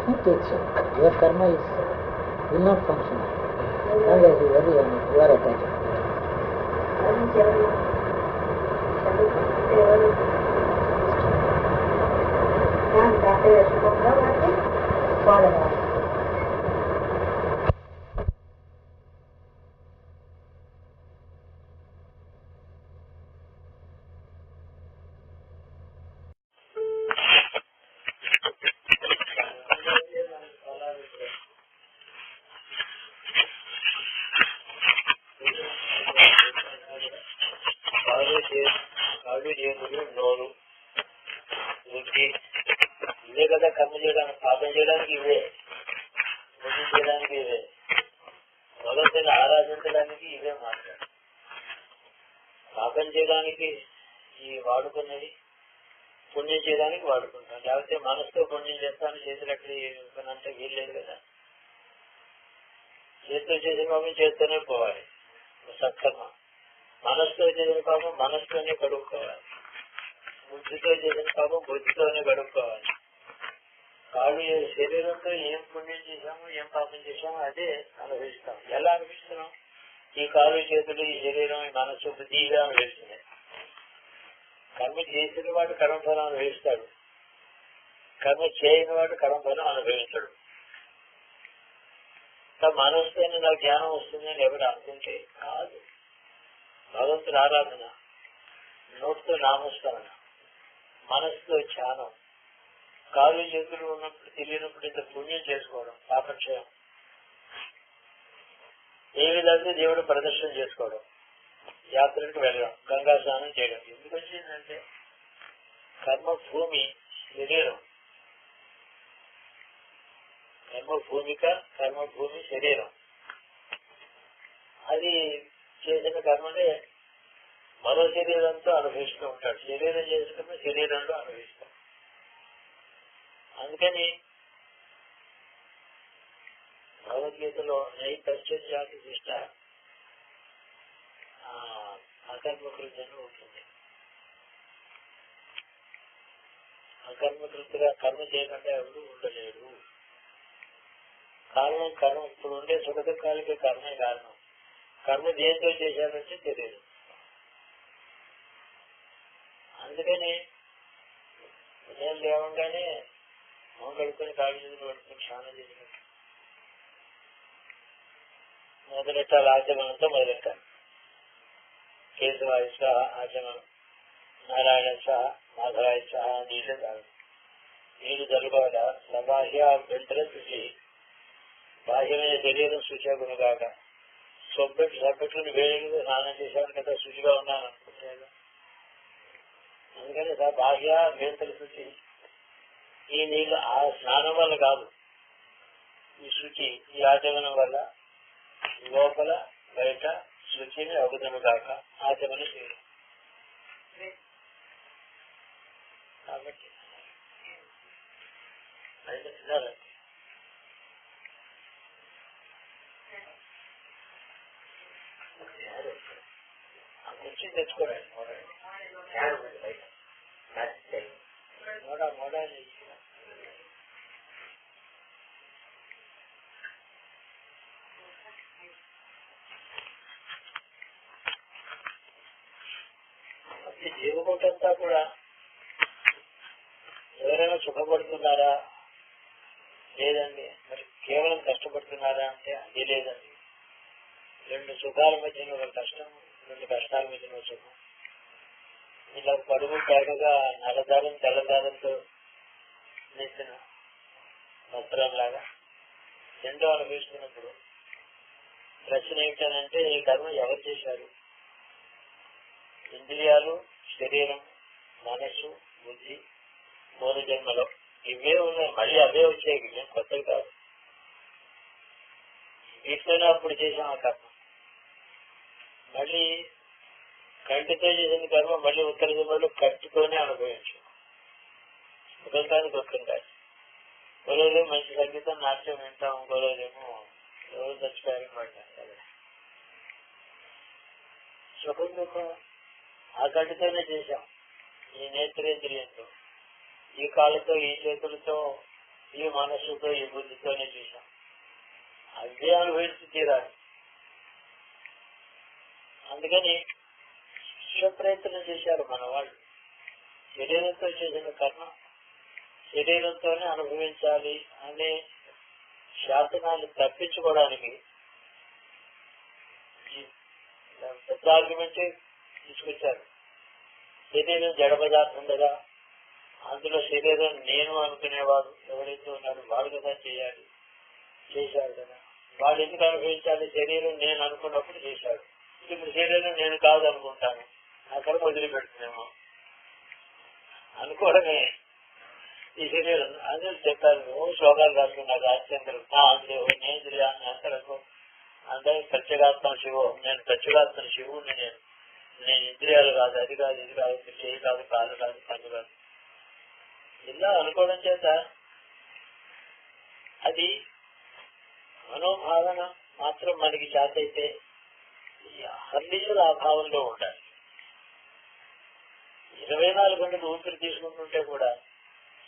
Keep it. Your karma will not function. As long as you worry on it, you are attached. కాళ్ళు చేతులు నోరు బుద్ధి ఇవే కదా కర్మ చేయడానికి పాపం చేయడానికి ఇవే పుణ్యం చేయడానికి ఇవే భగవంతుని ఆరాధించడానికి ఇవే మాట్లాడు పాపం చేయడానికి ఈ వాడుకున్నది పుణ్యం చేయడానికి వాడుకుంటాం లేకపోతే మనసుతో పుణ్యం చేస్తాను చేసినట్టు అంటే వీల్లేదు కదా చేతితో చేసిన పాపం చేస్తూనే పోవాలి సత్కర్మ మనసుతో చేసిన పాపం మనసుతోనే కడుక్కోవాలి బుద్ధితో చేసిన పాపం బుద్ధితోనే కడుక్కోవాలి కాళ్ళు శరీరంతో జీవితంలో ఏం పుణ్యం చేశామో ఏం పాపం చేశామో అదే అనుభవిస్తాం. ఎలా అనుభవిస్తున్నాం? ఈ కాలు చేతులు ఈ శరీరం ఈ మనస్సు బుద్ధిగా అనుభవిస్తున్నాయి. కర్మ చేసిన వాడు కర్మఫలం అనుభవిస్తాడు, కర్మ చేయని వాడు కర్మఫలం అనుభవించడు. మనసుతోనే నాకు జ్ఞానం వస్తుందని ఎవరు అనుకుంటే కాదు. భగవంతుడు ఆరాధన, నోటితో నామస్మరణ, మనసుతో ధ్యానం, కాలు చేతులు ఉన్నప్పుడు తెలియనప్పుడు ఇంత పుణ్యం చేసుకోవడం, పాపక్షయం, ఏ విధంగా దేవుడు ప్రదర్శన చేసుకోవడం, యాత్రకు వెళ్ళడం, గంగా స్నానం చేయడం. ఎందుకు వచ్చిందంటే కర్మభూమి శరీరం, కర్మభూమిక, కర్మభూమి శరీరం. అది చేసిన కర్మనే మరో శరీరంతో అనుభవిస్తూ ఉంటాడు. శరీరం చేసుకున్న శరీరంలో అనుభవిస్తాడు. అందుకని భగవద్గీతలో నై పశ్చాత్యాతి శిష్ట అకర్మకృత్యం ఉంటుంది. అకర్మకృతిగా కర్మ చేయకుండా ఎవరు ఉండలేడు. కారణం కర్మ. ఇప్పుడు ఉండే సుఖదుఖాలకి కర్మే కారణం. కర్మ దేంతో చేశారంటే తెలియదు. అందుకని ఉదయం లేవగానే మొహం కడుక్కొని కాళ్ళు చేతులు పడుకుని స్నానం చేసిన మొదలెట్టాలి. ఆచమనంతో మొదలెట్టాలి. కేశవాయ సహ ఆచమనం, నారాయణ సహ, మాధవాయ సహ నీళ్ళు తాగడం. నీళ్లు జరగవల సబాహ్య అభ్యంతర శుచి, బాహ్యమైన శరీరం శుచిగును కాక సబ్బెట్టుని వేడిగా స్నానం చేశాను కదా, శుచిగా ఉన్నాను అనుకుంటాను. అందుకని బాహ్య అభ్యంతర శుచి. ఈ నీళ్ళు ఆ స్నానం వల్ల కాదు, ఈ శుచి ఈ ఆచమనం వల్ల లోపల బయట శుచిని అవుతును కాక ఆచమనం చేయడం. కాబట్టి అయితే తినాలండి. ఆ కుర్చీ తెచ్చుకోరండి. మోడా జీవకోటంతా కూడా ఎవరైనా సుఖపడుతున్నారా? లేదండి. మరి కేవలం కష్టపడుతున్నారా అంటే అది లేదండి. రెండు సుఖాల మధ్యన ఒక కష్టం, రెండు కష్టాల మధ్యన ఒక సుఖం. ఇలా పరుగు పేగగా నల్లదారం తెల్లదారంతో నేసిన వస్త్రం లాగా రెండో అనుభవిస్తున్నప్పుడు ప్రశ్న ఏమిటనంటే ఈ కర్మ ఎవరు చేశారు? ఇంద్రియాలు, శరీరం, మనస్సు, బుద్ధి మూడు జన్మలో ఇవే ఉన్నాయి. మళ్ళీ అవే వచ్చాయి, మేము కొత్తవి కాదు. వీటిలోనే అప్పుడు చేసాం ఆ కర్మ. మళ్ళీ కంటితో చేసిన కర్మ మళ్ళీ ఉత్తర జన్మలో కట్టుతోనే అనుభవించు. ఉదయానికి వస్తుంటాయి. ఒక రోజు మంచి సంగీతం నాట్యం వింటాం, ఇంకో రోజేమో ఎవరు చచ్చిపోయారని పడ్డాం కదా. సుఖం దుఃఖం ఆ కంటితోనే చేశాం. ఈ నేత్రేంద్రియంతో, ఈ కాళ్ళతో, ఈ చేతులతో, ఈ మనస్సుతో, ఈ బుద్ధితోనే చేశాం. అవే అనుభవించి తీరాలి. అందుకని ప్రయత్నం చేశారు మన వాళ్ళు. శరీరంతో చేసిన కర్మ శరీరంతోనే అనుభవించాలి అనే శాసనాలు తప్పించుకోవడానికి పెద్ద ఆర్గ్యుమెంటే తీసుకొచ్చారు. శరీరం జడ పదార్థం కదా, అందులో శరీరం నేను అనుకునేవాడు ఎవరైతే ఉన్నాడు వాడు కదా చేయాలి, చేశాడు కదా. వాడు ఎందుకు అనుభవించాలి? శరీరం నేను అనుకున్నప్పుడు చేశాడు. ఇప్పుడు శరీరం నేను కాదు అనుకుంటాను, అక్కడ వదిలిపెడుతున్నామో అనుకోవడమే ఈ శరీరం. అందరూ చెప్పారు, శ్లోకాలు రాసుకున్నారు రాజచంద్రుడు. నేంద్రియాన్ని అంతరకు అందరూ ప్రత్యేగాత్మ శివం, నేను ప్రత్యేగాత్మ శివుని, నేను ఇంద్రియాలు కాదు, అది కాదు, ఇది కాదు, చేయి కాదు, కాలు కాదు, కన్ను కాదు, ఇలా అనుకోవడం చేత అది మనోభావన మాత్రం మనకి చేత అయితే హర్నిశలు ఆ భావంలో ఉండాలి. 24 గంటలు ఊపిరి తీసుకుంటుంటే కూడా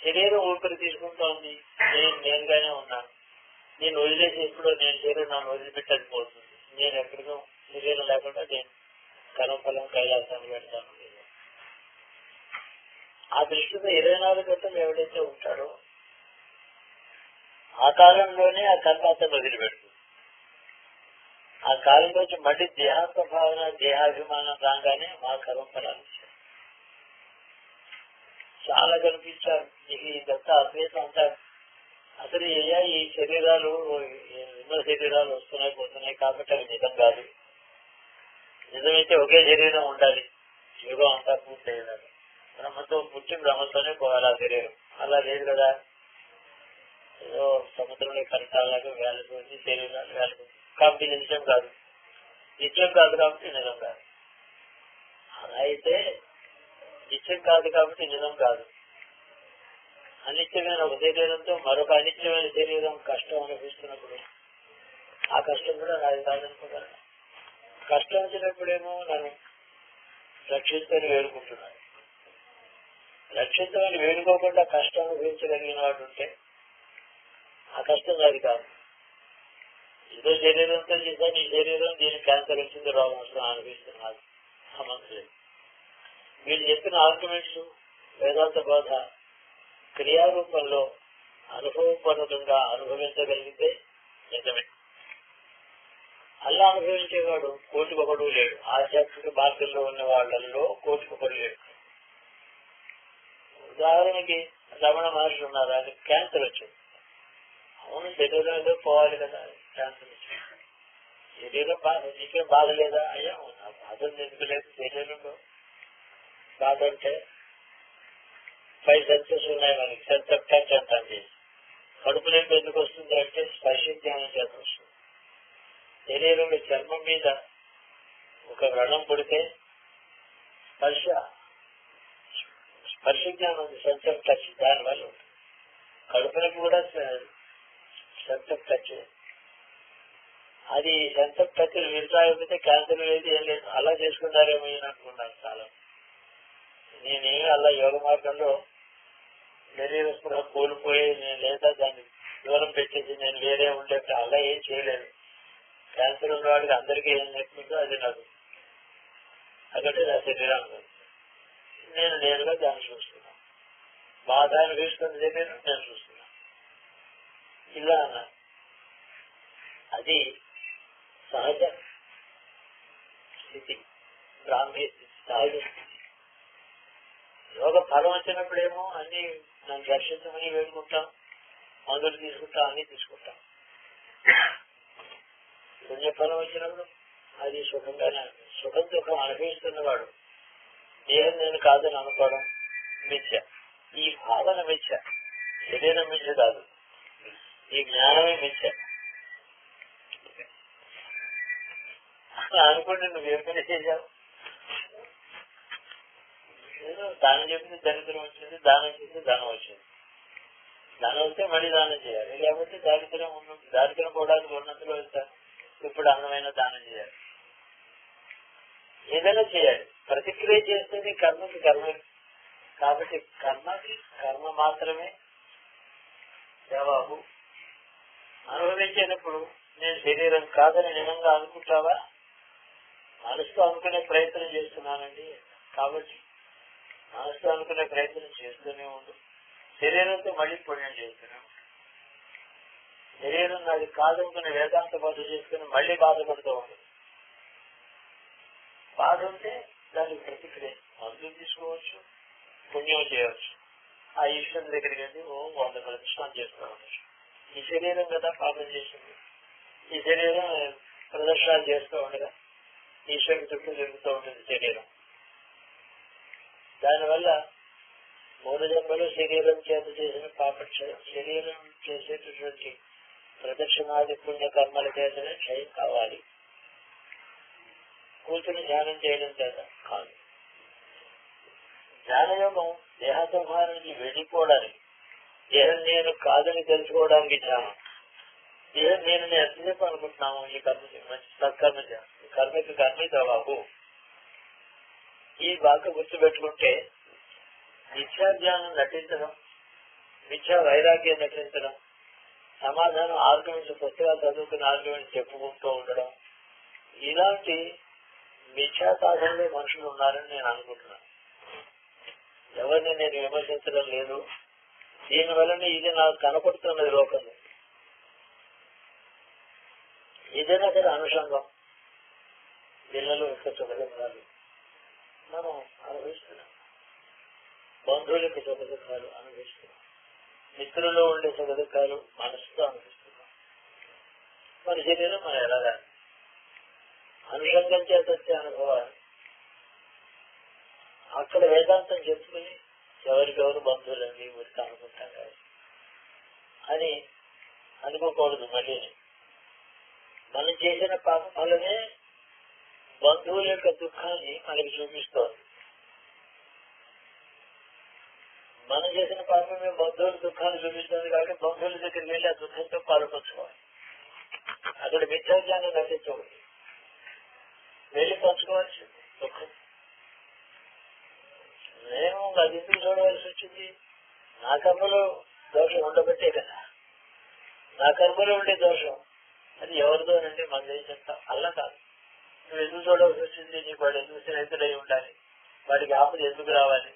శరీరం ఊపిరి తీసుకుంటోంది, నేను నేనుగానే ఉన్నాను. నేను వదిలేసి ఎప్పుడో నేను శరీరం నన్ను వదిలిపెట్టేది పోతుంది. నేను ఎక్కడికో శరీరం లేకుండా నేను కర్మఫలం కైలాసాన్ని పెడతాను. ఆ దృష్టితో 24 గంటలు ఎవడైతే ఉంటాడో ఆ కాలంలోనే ఆ కర్మ అతను వదిలిపెడుతుంది. ఆ కాలంలోంచి మళ్ళీ దేహాంత భావన దేహాభిమానం రాగానే మా కర్మఫలాలు చాలా కనిపించారు. నీకు ఇదంతా అద్వైతం అంటారు. అసలు ఈ శరీరాలు ఎన్నో శరీరాలు వస్తున్నాయి పోతున్నాయి కాబట్టి అవి నిజం కాదు. నిజమైతే ఒకే శరీరం ఉండాలి, యుగం అంతా పూర్తి అయ్యేదాన్ని. బ్రహ్మతో పుట్టి బ్రహ్మతోనే పోవాలి ఆ శరీరం. అలా లేదు కదా, ఏదో సముద్రంలో కరటాలాగా వేలుతుంది శరీరాలు వేలుతుంది కాబట్టి నిజం కాదు. నిత్యం కాదు కాబట్టి నిజం కాదు. అలా అయితే నిత్యం కాదు కాబట్టి నిజం కాదు. అనిత్యమైన ఒక శరీరంతో మరొక అనిత్యమైన శరీరం కష్టం అనిపిస్తున్నప్పుడు ఆ కష్టం కూడా నాది కాదనుకోగలను. కష్టం వచ్చినప్పుడేమో నన్ను రక్షించని వేడుకుంటున్నాను. రక్షించమని వేడుకోకుండా కష్టం అనుభవించగలిగిన వాడు ఉంటే ఆ కష్టం నాది కాదు. ఏదో శరీరంతో చేశాను, ఈ శరీరం దీనికి క్యాన్సర్ వచ్చింది, రోగం వస్తుంది అనిపిస్తున్నారు. సంబంధం లేదు. వీళ్ళు చెప్పిన ఆర్గ్యుమెంట్స్ వేదాంత బోధ క్రియారూపంలో అనుభవపూర్వకంగా అనుభవించగలిగితే నిజమే. అలా అనుభవించేవాడు కోటికొకడు లేడు. ఆధ్యాత్మిక మార్గంలో ఉన్న వాళ్ళల్లో కోటికొకడు లేడు. ఉదాహరణకి రమణ మహర్షి ఉన్నారు, ఆయనకి క్యాన్సర్ వచ్చింది. అవును, శరీరం ఏదో పోవాలి కదా, క్యాన్సర్ వచ్చింది. శరీరం బాధ, నీకే బాధ లేదా? అయ్యా నా బాధలు ఎందుకు లేదు? శరీరంలో బాధ అంటే 5 సెన్సెస్ ఉన్నాయి మనకి. సెన్స్ ఆఫ్ టచ్ అంటాం. కడుపు నొప్పి ఎందుకు వస్తుంది అంటే స్పర్శ జ్ఞానం చేత వస్తుంది. శరీరంలో చర్మం మీద ఒక వ్రణం పుడితే స్పర్శ జ్ఞానం సెన్స్ ఆఫ్ టచ్, దానివల్ల ఉంటుంది. కడుపు నొప్పి కూడా సెన్స్ ఆఫ్ టచ్. అది సెన్స్ ఆఫ్ టచ్ విరుతాయిపోతే క్యాన్సర్ లేదు, ఏం లేదు. అలా చేసుకున్నారేమో అనుకున్నారు చాలా. నేనేమి అలా యోగ మార్గంలో శరీర స్పృహ కోల్పోయి నేను లేదా దాన్ని దూరం పెట్టేసి నేను వేరే ఉండే అలా ఏం చేయలేదు. క్యాన్సర్ ఉన్న వాడికి అందరికీ ఏం నేర్పుతుందో అది నాకు అక్కడే నా శరీరాన్ని నేను నేరుగా దాన్ని చూస్తున్నాను. బాధ అనిపిస్తున్న శరీరం నేను చూస్తున్నాను. ఇలా అన్నా అది సహజ స్థితి, బ్రాహ్మీ స్థితి, సహజ స్థితి. యోగ ఫలం వచ్చినప్పుడేమో అన్ని నన్ను రక్షించమని వేడుకుంటాం, మందులు తీసుకుంటాం, అన్ని తీసుకుంటాం. పుణ్యఫలం వచ్చినప్పుడు అది సుఖంగానే, సుఖం దుఃఖం అనుభవిస్తున్నవాడు దేహం నేను కాదని అనుకోవడం మిథ్య. ఈ భావన మిథ్య, శరీరం మిథ్య కాదు, ఈ జ్ఞానమే మిథ్య. అలా అనుకుంటే నువ్వేం పని చేశావు? ఏదో దానం చెప్తే దరిద్రం వచ్చింది, దానం చేస్తే ధనం వచ్చింది. ధనం వస్తే మళ్ళీ దానం చేయాలి, లేకపోతే దారిద్ర్యం పోవడానికి ఉన్నంతలో వెళ్తారు. ఇప్పుడు అందమైన దానం చేయాలి, ఏదైనా చేయాలి. ప్రతిక్రియ చేస్తేనే కర్మకి కర్మే. కాబట్టి కర్మకి కర్మ మాత్రమే జవాబు. అనుభవించేటప్పుడు నేను శరీరం కాదని నిజంగా అనుకుంటావా? మనసుతో అనుకునే ప్రయత్నం చేస్తున్నానండి. కాబట్టి మనసుతో అనుకునే ప్రయత్నం చేస్తూనే ఉండు. శరీరంతో మళ్ళీ పుణ్యం చేస్తున్నాను. శరీరం నాది కాదనుకునే వేదాంత బాధ చేసుకుని మళ్ళీ బాధపడుతూ ఉండదు. బాధ ఉంటే దానికి ప్రతిక్రియ మందులు తీసుకోవచ్చు, పుణ్యం చేయవచ్చు. ఆ ఈశ్వరుని దగ్గరికి వెళ్ళి 100 ప్రదక్షిణాలు చేస్తూ ఉండొచ్చు. ఈ శరీరం కదా పాపం చేసింది, ఈ శరీరం ప్రదక్షిణాలు చేస్తూ ఉండగా ఈశ్వరుని చుట్టూ తిరుగుతూ ఉంటుంది శరీరం. దానివల్ల మూడు జన్మలో శరీరం చేత చేసిన పాపక్షయం, శరీరం చేసేటటువంటి ప్రదక్షిణాది పుణ్య కర్మల చేతనే క్షయం కావాలి. కూర్చుని ధ్యానం చేయడం చేత కాదు. ధ్యానయోగం దేహ సంహారం నుంచి వెళ్ళిపోవడానికి, దేహం నేను కాదని తెలుసుకోవడానికి ధ్యానం. దేహం నేను ఎంతసేపు అనుకుంటున్నాము, ఈ కర్మ మంచి సత్కర్మ చేస్తాను, కర్మకి కర్మే జవాబు. ఈ బాగా గుర్తుపెట్టుకుంటే నిత్యాధ్యానం నటించడం, మిథ్యా వైరాగ్యం నటించడం, సమాధానం ఆర్గ్యుమెంట్స్, పుస్తకాలు చదువుకుని ఆర్గ్యుమెంట్స్ చెప్పుకుంటూ ఉండడం, ఇలాంటి మిథ్యా సాధనలో మనుషులు ఉన్నారని నేను అనుకుంటున్నాను. ఎవరిని నేను విమర్శించడం లేదు. దీనివల్లనే ఇది నాకు కనపడుతున్నది లోకంలో. ఏదైనా సరే అనుషంగం, పిల్లలు యొక్క సుఖదుఖాలు మనం అనుభవిస్తున్నాం, బంధువులకి సుఖదుఖాలు అనుభవిస్తున్నాం, మిత్రుల్లో ఉండే సుఖదుఖాలు మనసుతో అనుభవిస్తున్నాం. మన శరీరం మనం ఎలాగా అనుషంగం చేత వచ్చే అనుభవాలు అక్కడ వేదాంతం చెప్పుకుని ఎవరికెవరు బంధువులండి ఊరికి అనుకుంటాం కాదు అని అనుకోకూడదు. మళ్ళీ మనం చేసిన పాపం వల్లనే బంధువుల యొక్క దుఃఖాన్ని మనకి చూపిస్తోంది. మనం చేసిన పాపమే బంధువుల దుఃఖాన్ని చూపిస్తుంది కాబట్టి బంధువుల దగ్గరికి వెళ్ళి ఆ దుఃఖంతో పాల్పంచుకోవాలి. అక్కడ మిథ్యాజ్ఞానం నటించకూడదు, వెళ్ళి పంచుకోవాల్సింది దుఃఖం. నేను అది ఎందుకు చూడవలసి వచ్చింది? నా కర్మలో దోషం ఉండబట్టే కదా. నా కర్మలో ఉండే దోషం అది ఎవరిదో అంటే మన చెప్తాం. అలా కాదు, నువ్వు ఎందుకు చూడవలసి వచ్చింది? నీకు వాడు ఎందుకు స్నేహితుడై ఉండాలి, వాడికి ఆపద ఎందుకు రావాలి?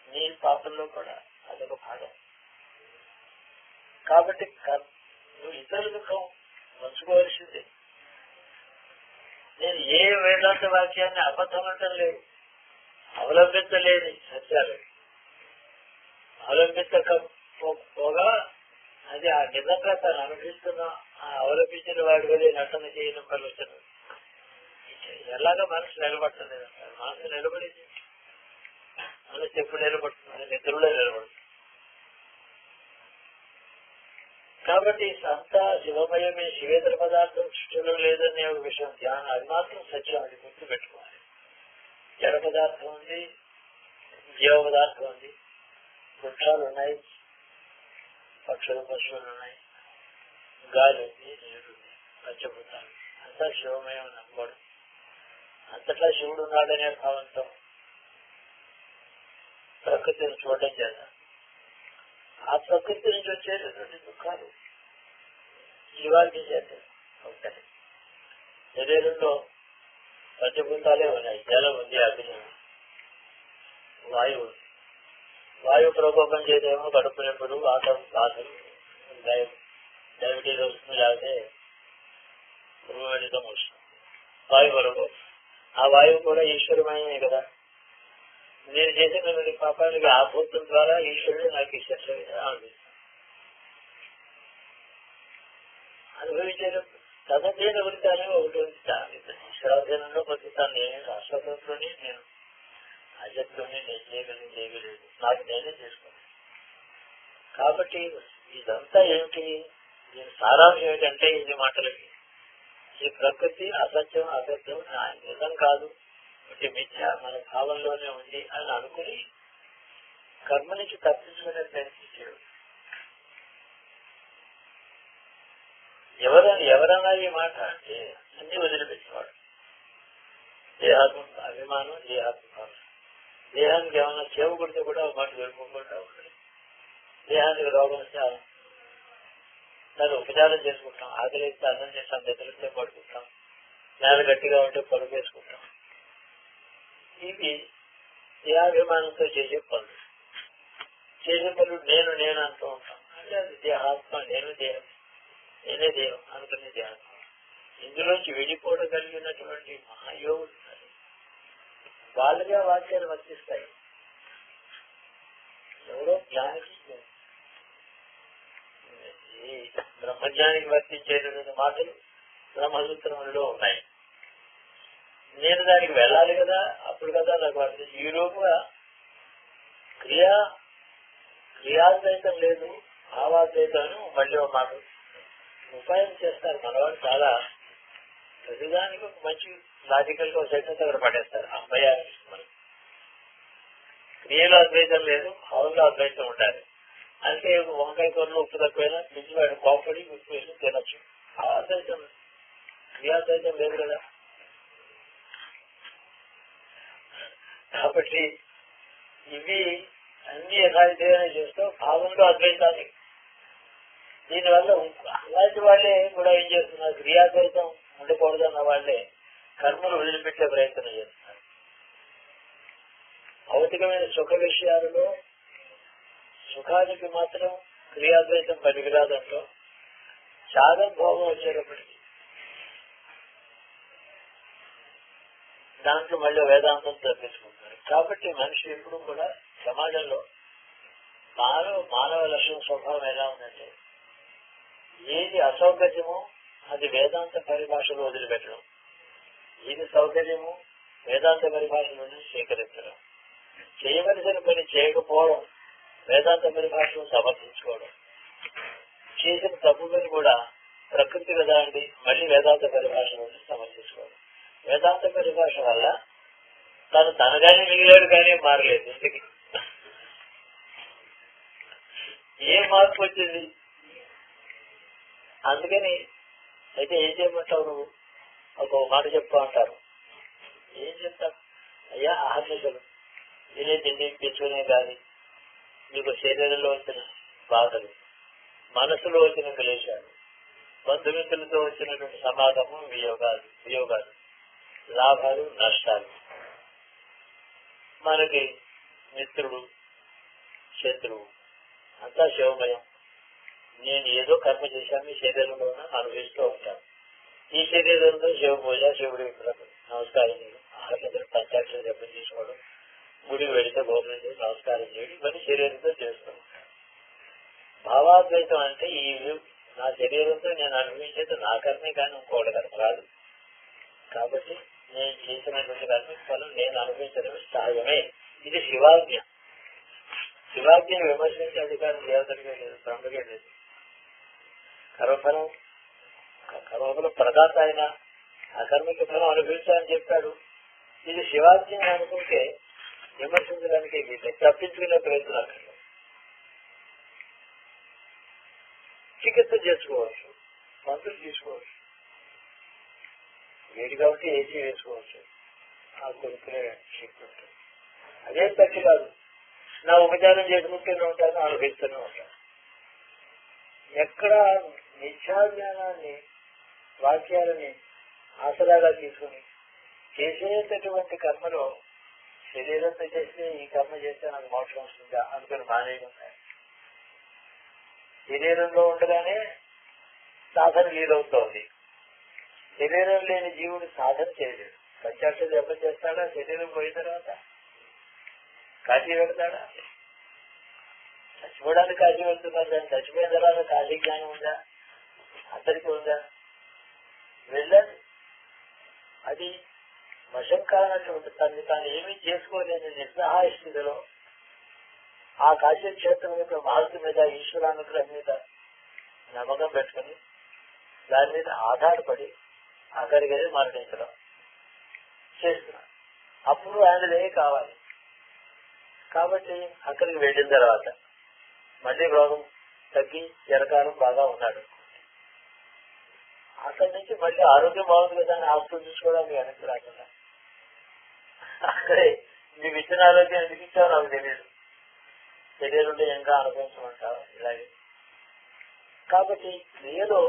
నీ పాపంలో కూడా అదొక భాగం. కాబట్టి నువ్వు ఇతరుల దుఃఖం పంచుకోవాల్సిందే. నేను ఏ వేదాంత వాక్యాన్ని అబద్ధం అంటం లేదు, అవలంబించలేని సత్యాలు. అవలంబించకపోగా అది ఆ నిజంగా తను అనుభవిస్తున్నా ఆ అవలంబించిన వాడి వల్ల నటన చేయడం కలుగుతున్నది. ఎలాగా మనసు నిలబడుతుంది అంటారు. మనసు నిలబడింది, మనసు ఎప్పుడు నిలబడుతుంది? నిద్రలో నిలబడుతుంది. కాబట్టి అంతా శివమయమే, శివేతర పదార్థం సృష్టిలో లేదనే ఒక విషయం ధ్యానం, అది మాత్రం సత్యం, అది గుర్తు పెట్టుకోవాలి. జడ పదార్థం ఉంది, జీవ పదార్థం ఉంది, వృక్షాలు ఉన్నాయి, పక్షులు పశువులు ఉన్నాయి, గాలి ఉంది, నీరు ఉంది, పంచభూతాలు, అంతా శివమయం నమ్మకూడదు. అంతటా శివుడు ఉన్నాడనే భావంతో ప్రకృతిని చూడటం చేత ఆ ప్రకృతి నుంచి వచ్చేటటువంటి దుఃఖాలు జీవానికి చేత అవుతాయి. శరీరంలో పంచభూతాలే ఉన్నాయి, జలం ఉంది, అగ్ని ఉంది, వాయువు ఉంది. వాయువు ప్రకోపం చేసేమో కడుపు నొప్పులు, బాధలు, డయాబెటీస్ వస్తుంది, లేకపోతే రూమేటిజం వస్తుంది. వాయువు ప్రకోపం, ఆ వాయువు కూడా ఈశ్వరమయమే కదా. నేను చేసినటువంటి పాపానికి ఆ భూతం ద్వారా ఈశ్వరుడు నాకు ఇష్టం అనుభవించేటప్పుడు తదదేన వృత్తానే ఒకటి ఉంది. ఈశ్వరాధీనంలో బతుకుతాను, నేను రాష్ట్రంలోని, నేను అజత్తుని నేను చేయగలేదు, నాకు నేనే చేసుకోను. కాబట్టి ఇదంతా ఏమిటి? దీని సారాంశం ఏమిటంటే ఇన్ని మాటలకి ఈ ప్రకృతి అసత్యం, అసత్యం నిజం కాదు, ఒకటి మిథ్య మన భావంలోనే ఉంది అని అనుకుని కర్మ నుంచి తప్పించుకునే ప్రయత్నించాడు. ఎవరన్నా ఈ మాట అంటే అన్ని వదిలిపెట్టేవాడు. దేహాత్మ అభిమానం, దేహాత్మ భావన. దేహానికి ఏమన్నా చేవు కొడితే కూడా ఒక మాట వెళ్ళిపోకుండా ఉంటుంది. దేహానికి రోగం వస్తే దాన్ని ఉపచారం చేసుకుంటాం, ఆకలి ఇస్తే అన్నం చేస్తాం, నిద్రస్తే పడుకుంటాం, నేల గట్టిగా ఉంటే పరుగు వేసుకుంటాం. ఇవి దేహాభిమానంతో చేసే పనులు. నేను అంటూ ఉంటాం. అంటే అది దేహాత్మ, నేనే దేహం అనుకునే దేహాత్మ. ఇందులోంచి విడిపోవడం కలిగినటువంటి మహాయోగులు వాళ్ళుగా వాక్యాలు వర్తిస్తాయి. ఎవరో జ్ఞానికి, ఈ బ్రహ్మజ్ఞానికి వర్తించేటువంటి మాటలు బ్రహ్మసూత్రములలో ఉన్నాయి. నేను దానికి వెళ్ళాలి కదా, అప్పుడు కదా నాకు వర్తించి. ఈ లోపుగా క్రియాద్వైతం లేదు, భావాద్వైతం మళ్ళీ ఒక మాట ఉపాయం చేస్తారు మనవాళ్ళు. చాలా ప్రతిదానికి ఒక మంచి లాజికల్ గా సెంటెన్స్ దగ్గర పడేస్తారు. అమ్మాయి మనకి క్రియలో అద్వైతం లేదు, భావంలో అద్వైతం ఉండాలి. అంటే వంకాయ కూరలో ఉప్పు తక్కువైనా మించి వాడు కోపడి ఉప్పు వేసి తినొచ్చు. అద్వైతం, క్రియాద్వైతం లేదు కదా. కాబట్టి ఇవి అన్ని యథావిధిగానే చేస్తూ భావంలో అద్వైతానికి. దీనివల్ల అలాంటి వాళ్ళే కూడా ఏం చేస్తున్నారు, క్రియాద్వైతం ఉండకూడదన్న వాళ్ళే కర్మలు వదిలిపెట్టే ప్రయత్నం చేస్తున్నారు. భౌతికమైన సుఖ విషయాలలో సుఖానికి మాత్రం క్రియాద్వైతం పనికిరాదంటూ త్యాగం భోగం వచ్చేటప్పటికి దాంట్లో మళ్ళీ వేదాంతం తప్పించుకుంటారు. కాబట్టి మనిషి ఎప్పుడు కూడా సమాజంలో మానవ లక్షణ స్వభావం ఎలా ఉందంటే, ఏది అసౌకర్యమో అది వేదాంత పరిభాషలో వదిలిపెట్టడం, ఏది సౌకర్యమో వేదాంత పరిభాషలోనే స్వీకరించడం, చేయవలసిన పని చేయకపోవడం వేదాంత పరిభాషను సమర్థించుకోవడం, చేసిన తప్పు పని కూడా ప్రకృతి కదా అండి మళ్ళీ వేదాంత పరిభాషలోనే సమర్థించుకోవడం. వేదాంత పరిభాష వల్ల తనగానే మిగిలాడు కానీ మారలేదు. ఇంటికి ఏ మార్పు వచ్చింది? అందుకని అయితే ఏం చేయమంటావు నువ్వు, ఒక మాట చెప్పు అంటారు. ఏం చెప్తారు? అయ్యా ఆహర్నిశలు తినే తిండి తెచ్చుకునే కానీ మీకు శరీరంలో వచ్చిన బాధలు, మనసులో వచ్చిన క్లేశాలు, బంధుమిత్రులతో వచ్చినటువంటి సమాగము, వియోగాలు, లాభాలు నష్టాలు, మనకి మిత్రుడు శత్రువు అంతా శివమయం. నేను ఏదో కర్మ చేశాను ఈ శరీరంలో అనుభవిస్తూ ఉంటాను. ఈ శరీరంలో శివ పూజ, శివుడి నమస్కారం చేయడం, ఆహారం పంచాక్షర జపం చేసుకోవడం, గుడికి వెళితే భోజనం చేసి నమస్కారం చేయడం, ఇవన్నీ శరీరంతో చేస్తూ ఉంటాను. భావాద్వైతం అంటే ఈ నా శరీరంతో నేను అనుభవించేది నా కర్మే కానీ ఇంకోటి కర్మ రాదు. కాబట్టి నేను చేసినటువంటి కర్మ ఫలం నేను అనుభవించడం సహజమే. ఇది శివాజ్ఞ. శివాజ్ఞను విమర్శించే అధికారం దేవతలకే లేదు, బ్రహ్మకే లేదు. కర్మఫలం ప్రదాత అయిన ఆ కర్మకి ఫలం అనుభవించాలని చెప్పాడు. ఇది శివాజ్ఞ అనుకుంటే విమర్శించడానికి తప్పించుకునే ప్రయత్నం అక్కడ. చికిత్స చేసుకోవచ్చు, మందులు తీసుకోవచ్చు, వేడి కాబట్టి ఏసీ వేసుకోవచ్చు, ఆ కొనుక్కునే శక్తి ఉంటుంది. అదేం తప్పు కాదు. నా ఉపచారం చేసుకుంటూనే ఉంటాను, అనుభవిస్తూనే ఉంటాను. ఎక్కడ మిథ్యాజ్ఞానాన్ని వాక్యాలని ఆసరాగా తీసుకుని చేసేటటువంటి కర్మలో శరీరంతో చేస్తే ఈ కర్మ చేస్తే నాకు మోక్షం వస్తుందా అనుకుని మానేది ఉన్నాయి. శరీరంలో ఉండగానే సాధన వీలవుతోంది. శరీరం లేని జీవుడు సాధన చేయలేడు. పంచాక్షర జపం చేస్తాడా? శరీరం పోయిన తర్వాత కాశీ వెళ్తాడా? చచ్చిపోవడానికి కాశీ వెళ్తున్నారు కానీ చచ్చిపోయిన తర్వాత కాశీ జ్ఞానం ఉందా? అందరికీ ఉందా? వెళ్ళదు. అది వశం కానటువంటి తనని తాను ఏమీ చేసుకోలేని నిస్సహాయ స్థితిలో ఆ కాశీ క్షేత్రం యొక్క మహత్వ మీద, ఈశ్వరానుగ్రహం మీద నమ్మకం పెట్టుకుని దాని మీద ఆధారపడి అక్కడికి మరణించడం చేస్తున్నాడు. అప్పుడు ఆయనదే కావాలి. కాబట్టి అక్కడికి వెళ్ళిన తర్వాత మళ్ళీ రోగం తగ్గి జరకాలం బాగా ఉన్నాడు. అక్కడి నుంచి మళ్ళీ ఆరోగ్యం బాగుంది కదా అని హాస్పిటల్ చూసుకోవడానికి వెనక్కి రాకుండా అక్కడే నీకు ఇచ్చిన ఆరోగ్యం ఎందుకు ఇచ్చావు నాకు తెలియదు, శరీరంలో ఇంకా అనుభవించమంటావు ఇలాగే. కాబట్టి క్రియలో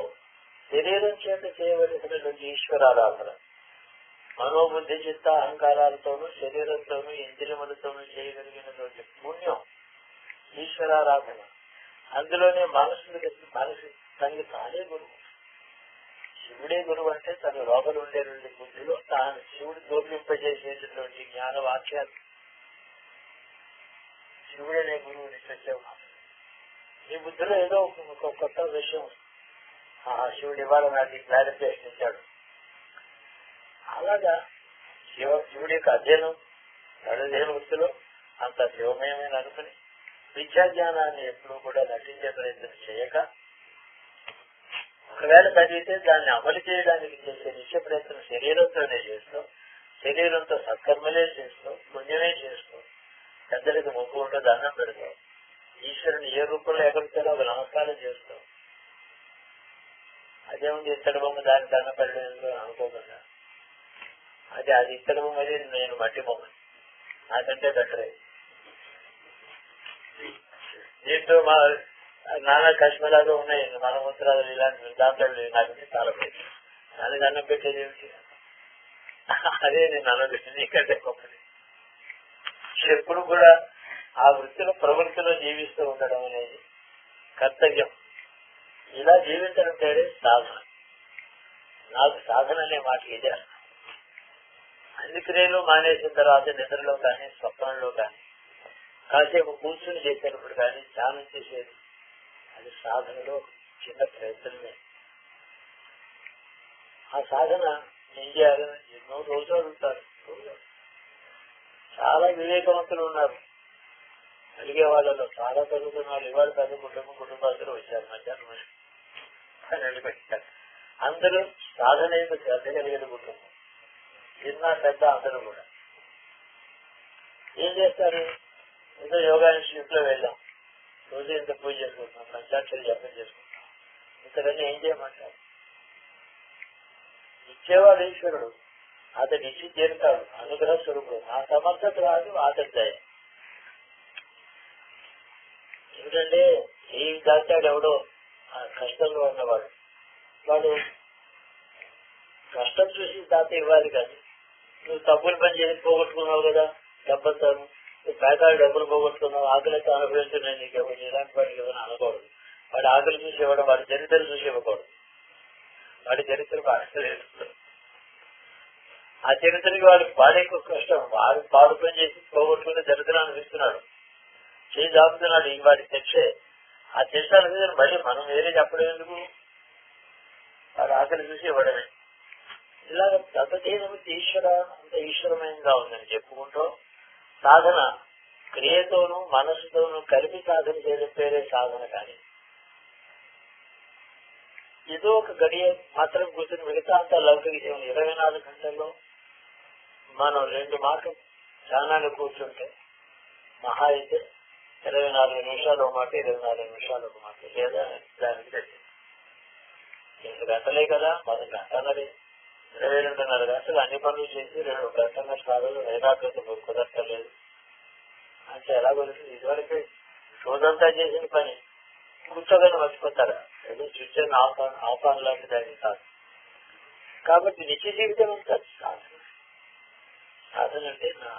శరీరం చేత చేయవలసినటువంటి ఈశ్వరారాధన మనోబుద్ధి చిత్త అహంకారాలతోనూ శరీరంతోనూ ఇంద్రియములతోనూ చేయగలిగినటువంటి పుణ్యం ఈశ్వరారాధన. అందులోనే మనసు తనకి తానే గురువు. శివుడే గురువు అంటే తన లోపల ఉండేటువంటి బుద్ధిలో తాను శివుడు దోపింపజేసేటటువంటి జ్ఞాన వాక్యాలు శివుడనే గురువు నిశ్చయం. ఈ బుద్ధిలో ఏదో ఒక కొత్త విషయం శివుడు ఇవాళ నాకు క్లారిఫికేషన్ ఇచ్చాడు. అలాగా శివుడి యొక్క అధ్యయనం అధ్యయన వృత్తిలో అంత శివమయమైన అనుకుని విద్యాజ్ఞానాన్ని ఎప్పుడూ కూడా నటించే ప్రయత్నం చేయక, ఒకవేళ చదివితే దాన్ని అమలు చేయడానికి చేసే నిత్య ప్రయత్నం శరీరంతోనే చేస్తూ, శరీరంతో సత్కర్మలే చేస్తూ, పుణ్యమే చేస్తూ, పెద్దలకు మొక్కుకుంటూ దండం పెడతాం, ఈశ్వరుని ఏ రూపంలో ఎగరుతారో ఒక నమస్కారం చేస్తాం. అదేముంది ఇత్తడి బొమ్మ దాన్ని దండం పెట్టలేదు అనుకోకుండా, అది ఇత్తడి బొమ్మ, అది నేను మట్టి బొమ్మ, నాకంటే బెటరే. దీంట్లో మా నానా కష్మలాగా ఉన్నాయి మనమంత్రాలు ఇలాంటి దాంట్లో నాకు చాలా పెట్టి దానికి అన్నం పెట్టేది ఏమిటి? అదే నేను అన్నది నీకంటే గొప్పది. ఎప్పుడు కూడా ఆ వృత్తిలో ప్రవృత్తిలో జీవిస్తూ ఉండడం అనేది కర్తవ్యం. ఇలా జీవించడం పేరే సాధన. నాకు సాధన అనే మాట ఇదే. అన్ని క్రియలు మానేసిన తర్వాత నిద్రలో కానీ స్వప్నంలో కానీ కాసేపు కూర్చుని చేసేటప్పుడు కానీ ధ్యానం చేసేది అది సాధనలో చిన్న ప్రయత్నమే. ఆ సాధన ఏం చేయాలి? ఎన్నో రోజులు అడుగుతారు. చాలా వివేకవంతులు ఉన్నారు. అడిగే వాళ్ళలో చాలా చదువుతున్న వాళ్ళు ఇవాళ పెద్ద కుటుంబాలు వచ్చారు. మధ్యాహ్నం పెట్టారు. అందరూ సాధన యొక్క శ్రద్ధ కలిగిన కుటుంబం. చిన్న పెద్ద అందరూ కూడా ఏం చేస్తారు? ఏదో యోగా ఇన్స్టిట్యూట్ లో వెళ్ళాం, రోజు ఇంత పూజ చేసుకుంటున్నాం, పంచాక్షరి జపం చేసుకుంటాం, ఇంతకన్నా ఏం చేయమంటారు? ఇచ్చేవాడు ఈశ్వరుడు, అతడు ఇచ్చి చేరుతాడు. అనుగ్రహ స్వరూపుడు. ఆ సమర్థత రాదు, అతడి దయ. ఎందుకంటే ఈ దాచాడు ఎవడో ఆ కష్టంలో ఉన్నవాడు, వాడు కష్టం చూసి దాత ఇవ్వాలి. కానీ నువ్వు తప్పులు పని చేసి పోగొట్టుకున్నావు కదా, డబ్బుతాను, నువ్వు పేకాలు డబ్బులు పోగొట్టుకున్నావు, ఆకలితో అనుభవించున్నాయి, నీకు ఎవరు ఇలాంటి వాడికి ఎవరు అనకూడదు. వాడి ఆకలి చూసి ఇవ్వడం, వాడి చరిత్ర చూసి ఇవ్వకూడదు. వాడి చరిత్ర బాగలేదు. ఆ చరిత్రకి వాడి ఎక్కువ కష్టం. వాడు పాడు పని చేసి పోగొట్టుకునే చరిత్ర అనిపిస్తున్నాడు, చేయి దాపుతున్నాడు. ఈ వాడి తెచ్చే ఆ చరిత్ర అనిపిస్తుంది. మళ్ళీ మనం వేరే చెప్పడం ఎందుకు? వాడు ఆకలి చూసి ఇవ్వడమే. ఇలా తదేనమితి ఈశ్వర, అంత ఈశ్వరమయంగా ఉందని చెప్పుకుంటూ సాధన క్రియతోనూ మనసుతోనూ కలిపి సాధన చేయడం పేరే సాధన. కానీ ఏదో ఒక గడియ మాత్రం కూర్చొని మిగతా అంతా లౌకిక జీవనం 24 గంటల్లో మనం 2 మాటలు ధ్యానాన్ని కూర్చుంటే మహా అయితే 24 నిమిషాలు ఒక మాట, 24 నిమిషాలు ఒక మాట, లేదా దానికి 2 గంటలే కదా, 10 గంటలే, 22.5 గంటలు అన్ని పనులు చేసి 2 గంటల సాధన ఏకాగ్రత కుదరలేదు అంటే ఎలా కుదురుతుంది? ఇదివరకు రోజంతా చేసిన పని కూర్చోగానే మర్చిపోతారా? ఏదో స్విచ్ ఆఫాన్ లాంటి దాన్ని కాదు. కాబట్టి నిత్య జీవితం ఉంటుంది సాధన. సాధన అంటే నా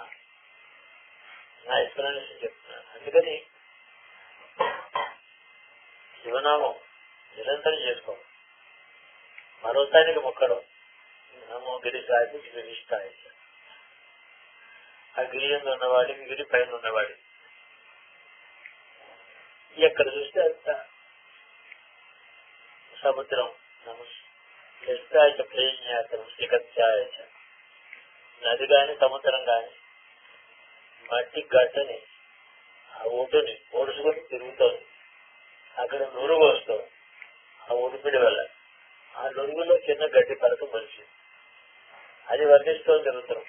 ఎక్స్ప్లెనేషన్ చెప్తున్నాను. అందుకని శివనామం నిరంతరం చేసుకోవడం, మరోసారికి మొక్కడం. నమో గిరిసాయి గిరిష్టాయి. ఆ గిరి మీద ఉన్నవాడి, గిరి పైన ఉన్నవాడి ఎక్కడ చూస్తే అంత సముద్రం. నమస్కాయ ప్రేమ్యాతం శ్రీకత్యాయ. నది గాని సముద్రం గాని మట్టి గడ్డని ఆ ఒడ్డుని ఒడుచుకొని తిరుగుతుంది. అక్కడ నురుగు వస్తుంది. ఆ ఉడిపిడి వల్ల ఆ నురుగులో చిన్న గడ్డి పరక మొలిచింది. అది వర్ణిస్తోంది రుద్రం.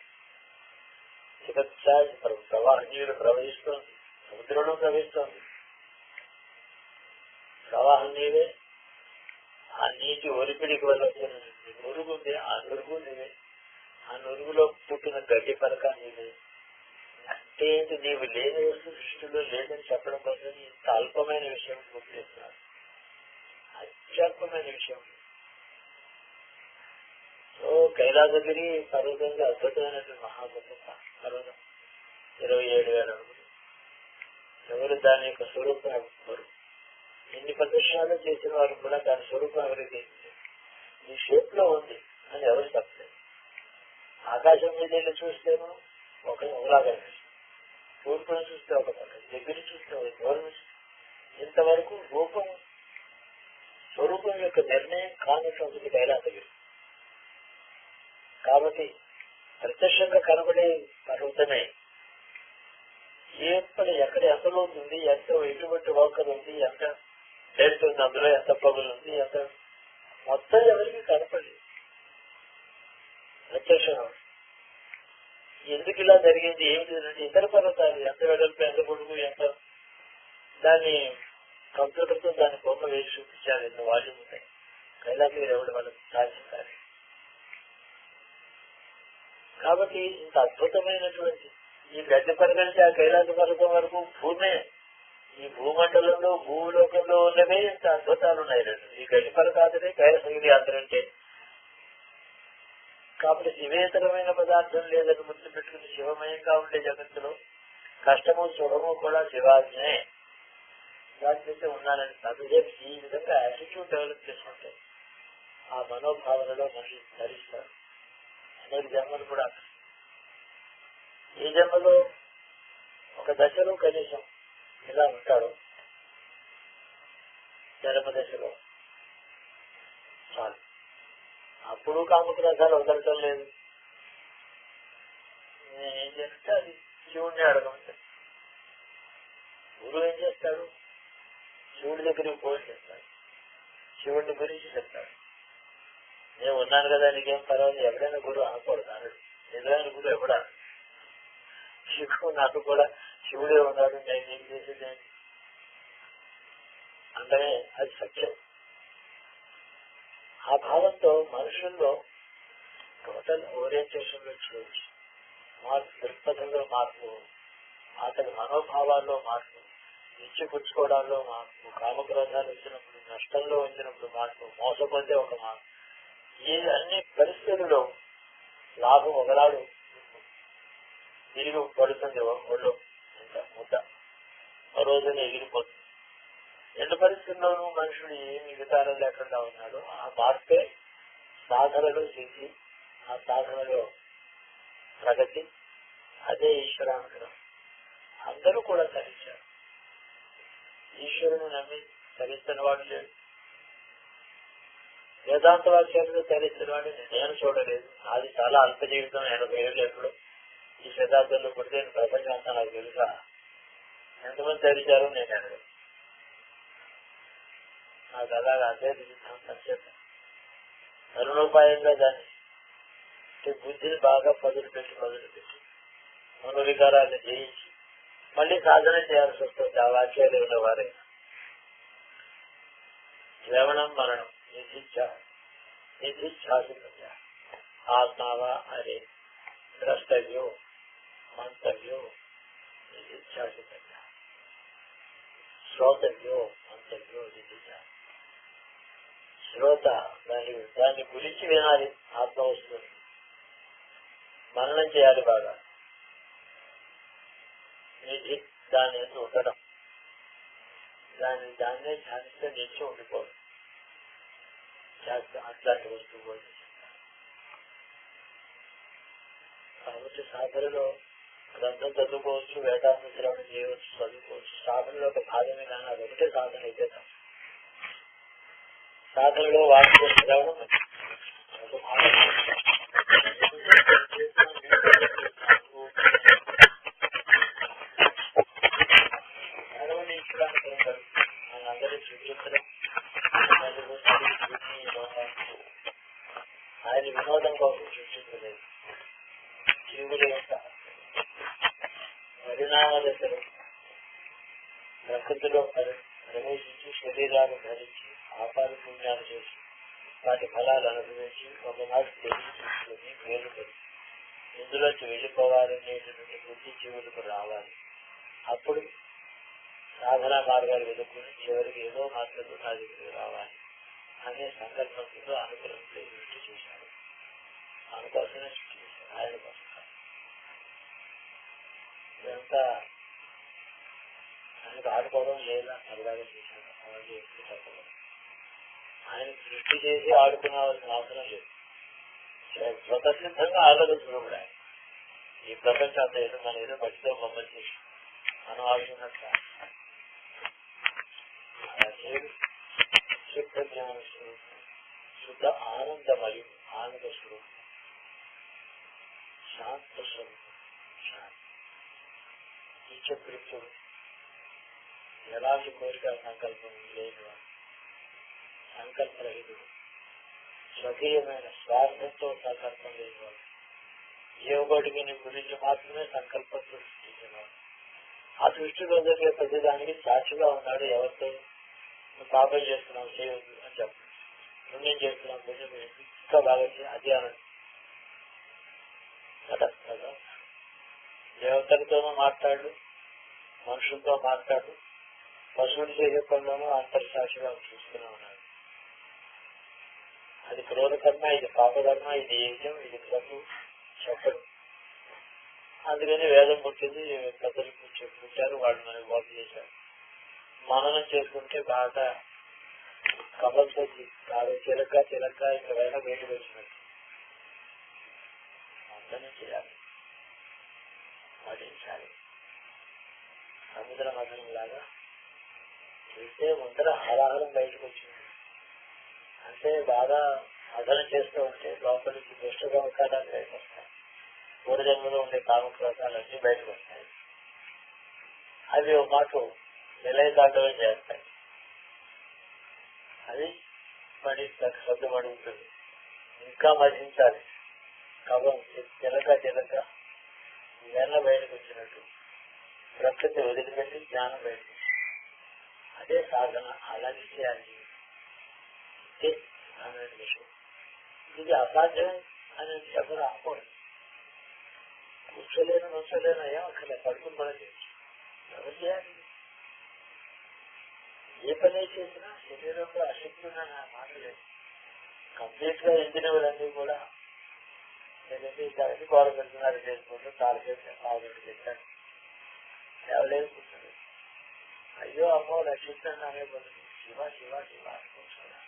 శ్రీకత్యాయ ప్రవాహ నీరు ప్రవహిస్తోంది, సముద్రంలో ప్రవహిస్తోంది. ప్రవాహం నీవే, ఆ నీటి ఒలిపిడికి వల్ల నురుగు ఉంది, ఆ నురుగు నీవే, ఆ నురుగులో పుట్టిన గడ్డి పరక నీవే. అంటే ఏంటి? నీవు లేని వస్తు సృష్టిలో లేదని చెప్పడం కోసం ఇంత అల్పమైన విషయం గుర్తిస్తున్నారు. అత్యల్పమైన విషయం. సో కైలాసగిరి పర్వతంగా అద్భుతమైనటువంటి మహాగొప్ప పర్వతం, 27,000 అడుగులు. ఎవరు దాని యొక్క స్వరూపం ఎవరు? ఎన్ని ప్రదర్శనలు చేసిన వారు కూడా దాని స్వరూపం ఎవరికి ఈ షేప్ లో ఉంది అని ఎవరు చెప్పలేదు. ఆకాశం మీద వెళ్ళి చూస్తేనో ఒకలాగా తూర్పును చూస్తే ఒక పక్క, దగ్గర చూస్తే ఒక దూరం. ఇంతవరకు స్వరూపం యొక్క నిర్ణయం కానటువంటి కైలాసగిరి. కాబట్టి ప్రత్యక్షంగా కనబడే పర్వతమే ఎక్కడ ఎంత లోతుంది, ఎంత ఎటువంటి వాకర్ ఉంది, ఎంత డెల్ట్ ఉంది, అందులో ఎంత పగులు ఉంది, ఎంత మొత్తం ఎవరికి కనపడలేదు. ప్రత్యక్షంగా ఎందుకు ఇలా జరిగింది, ఏమిటి? ఇతర పర్వతాలు ఎంత వెడల్పు, ఎంత పొడుగు, ఎంత దాన్ని కంప్యూటర్తో దాని బొమ్మ వేసి చూపించారు. ఎంత వాల్యూమ్ ఉంటాయి. కైలాసగిరి ఎవరు వాళ్ళకి సాధించాలి. కాబట్టి ఇంత అద్భుతమైనటువంటి ఈ గడ్డి పర్వతం నుంచి ఆ కైలాస పర్వతం వరకు భూమే ఈ భూమండలంలో భూలోకంలో ఉన్నవే ఇంత అద్భుతాలు ఉన్నాయి. రెండు ఈ గడిపలు కాదనే కైలాసగిరి యాత్ర అంటే. కాబట్టి శివేతరమైన పదార్థం లేదని ముందు పెట్టుకుని శివమయంగా ఉండే జగత్తులో కష్టము సుఖము కూడా శివాజ్ఞే. శివాజ్ఞతో ఉన్నానని అందుచేసి ఈ విధంగా యాటిట్యూడ్ డెవలప్ చేసుకుంటే ఆ మనోభావనలో మనిషి ధరిస్తారు. అనేక జన్మలు కూడా ఈ జన్మలో ఒక దశలో కనీసం ఇలా ఉంటాడు. జన్మ దశలో చాలు. అప్పుడు కామక్రోధాలు వదలటం లేదు. ఏం చేస్తే అది శివుడిని అడగమంటే గురువు ఏం చేస్తాడు? శివుడి దగ్గరికి పోయి చెప్తాడు, శివుడిని గురించి చెప్తాడు. నేను ఉన్నాను కదా నీకేం పర్వాలేదు, ఎవడైనా గురువు అనకూడదు అన్నాడు. నిజమైన గురువు ఎవడా? శివుడు నాకు కూడా శివుడే ఉన్నాడు, నేను ఏం చేసేది అంటే అది సత్యం. ఆ భావంతో మనుషుల్లో టోటల్ ఓరియంటేషన్ లో చేంజ్, మార్పు, దృక్పథంలో మార్పు, అతని మనోభావాల్లో మార్పు, ఇచ్చిపుచ్చుకోవడాల్లో మార్పు, కామక్రోధాలు వచ్చినప్పుడు, నష్టంలో వచ్చినప్పుడు మార్పు, మోసపోతే ఒక మార్పు. ఈ అన్ని పరిస్థితుల్లో లాభం ఒకనాడు తిరిగి పడుతుంది ఒళ్ళు ముద్ద, ఒక రోజున ఎగిరిపోతుంది. రెండు పరిస్థితుల్లోనూ మనుషుడు ఏమి వికారం లేకుండా ఉన్నాడో ఆ మార్పే సాధనలో సిద్ధి, ఆ సాధనలో ప్రగతి, అదే ఈశ్వరానుగ్రహం. అందరూ కూడా తరించారు. ఈశ్వరుని నమ్మి తరించిన వాడు లేడు. వేదాంత వాక్యాలను తరించిన వాడిని నేను చూడలేదు. అది చాలా అల్ప జీవితం, 80 ఏళ్ళు. ఎప్పుడు ఈ శతాబ్దంలో పుడితే ప్రపంచం అంతా నాకు తెలుసా? ఎంతమంది తరించారో నేను అడగదు. నాకు అలాగా అదే సిద్ధాంతం చేత తరుణోపాయంగా దాన్ని బుద్ధిని బాగా పదులు పెట్టి మనోవికారాన్ని జయించి మళ్ళీ సాధన చేయాల్సి వస్తుంది. ఆ వాక్యాలు ఉన్న వారైనా శ్రవణం మరణం నిధిచ్ఛాసిత ఆత్మావా అరే ద్రష్టవ్యో మంతవ్యో నిధిచ్ఛాసిత శ్రోతవ్యో మంతవ్యో నిధిచ్ఛ. శ్రోత దాన్ని గురించి వినాలి. ఆత్మ వస్తుంది, మననం చేయాలి బాగా. నిధి దాని ఎందుకు ఉండడం, దాన్నే ధ్యానిస్తే నిలిచి ఉండిపోదు. అట్లాంటి వస్తువు కూడా. కాబట్టి సాధనలో గ్రంథం చదువుకోవచ్చు, వేదాంత శ్రవణం చేయవచ్చు, చదువుకోవచ్చు. సాధనలో ఒక భాగమే, కానీ అది ఒకటే సాధన అయితే సాధనలో వాక్య శ్రవణం ఒక భాగం. అందరూ చూపించడం ఆయన వినోదం కోసం సృష్టించలేదు. జీవుల యొక్క పరిణామ దశలు ప్రకృతిలో ప్రవేశించి శరీరాలు ధరించి ఆపాద పుణ్యాలు చేసి వాటి ఫలాలు అనుభవించి ఒకనాడు తెలిసి చూసుకుని మేలుపడి ఇందులోకి వెళ్ళిపోవాలనేటువంటి బుద్ధి జీవులకు రావాలి. అప్పుడు సాధనా మార్గాలు వెతుక్కుని చివరికి ఏదో మాత్రమే నా దగ్గరికి రావాలి అనే సంకల్పంతో అనుగ్రహంతో సృష్టి చేశాడు. అనుకోసమే సృష్టి చేశాడు, ఆయన కోసం. ఇదంతా ఆయనకు ఆడుకోవడం లేదా సరదాగా చేశాడు. అలాగే ఎప్పుడు చెప్పలేదు. ఆయన సృష్టి చేసి ఆడుకునేవాల్సిన అవసరం లేదు. స్వతసిద్ధంగా ఆలోచించడం కూడా ఆయన ఈ ప్రపంచం అంత ఏదో మన ఏదో మట్టితో బొమ్మలు చేసి మనం ఆడుకున్నట్టు అలా చేయడు. శుద్ధ జ్ఞాన స్వరూపం, శుద్ధ ఆనందమయం, ఆనంద స్వరూపం, శాంత స్వరూపం, శాంతి ఇచ్చప్రీతుడు, ఎలాంటి కోరిక సంకల్పం లేనివాడు, సంకల్పరహితుడు, స్వకీయమైన స్వార్థంతో సంకల్పం లేనివాడు, ఏ ఒకటికి నీ గురించి మాత్రమే సంకల్పంతో సృష్టించినవాడు. ఆ సృష్టిలో జరిగే ప్రతిదానికి సాక్షిగా ఉన్నాడు. ఎవరితో నువ్వు పాపం చేస్తున్నావు చేయవద్దు అని చెప్పు, పుణ్యం చేస్తున్నావు పుణ్యం ఇంకా బాగా అది అనండి కదా. దేవతలతోనూ మాట్లాడు, మనుషులతో మాట్లాడు, పశువులు చేసే పనులను అంతర్సాక్షిగా చూస్తూనే ఉన్నాడు. అది క్రూర కర్మ, ఇది పాపకర్మ, ఇది యజ్ఞం, ఇది క్రమం చెప్పడు. అందుకని వేదం పుట్టింది, పెద్దలు పుట్టారు, వాళ్ళు మనకి బోధ చేశారు. మననం చేసుకుంటే బాగా కంపల్సరీ బాగా చిలక ఇంకా వేళ బయటకు వచ్చినట్టు అందరం చేయాలి, పాటించాలి. సముద్ర మదనం లాగా చేస్తే ముందర హలాహలం బయటకు వచ్చింది. అంటే బాగా అదన చేస్తూ ఉంటే లోపలికి దుష్టగమకారాలు బయటకు వస్తాయి. పూర్వజన్మలో ఉండే కామక్రోధాలు అన్నీ బయటకు వస్తాయి. అవి ఒక మాట నిలయదాటం చేస్తాయి. అది పని సర్దుమడుగుతుంది. ఇంకా మధించాలి. కవం చిలక వెన్న బయటకు వచ్చినట్టు ప్రకృతి వదిలిపెట్టి జ్ఞానం బయటకు. అదే సాధన. అలాగే చేయాలి అనే విషయం. ఇది అసాధ్యం అని ఎవరు ఆపకూడదు. కూర్చోలేను నుంచోలేను ఏమక్కర్లేదు, పడుకుని కూడా చేయొచ్చు. ఎవరు చేయాలి? ఏ పని చేసినా శరీరంలో అశక్తి ఉన్న మాట లేదు. కంప్లీట్ గా ఇంజనీర్లన్నీ కూడా అన్ని గోడ పెడుతున్నారు, చేసుకుంటూ తాళసేపు చేశారు. ఎవలేదు కూర్చోలేదు. అయ్యో అమ్మో రక్షిస్తాను అనే బదులు శివ శివ శివ అనుకుంటున్నా.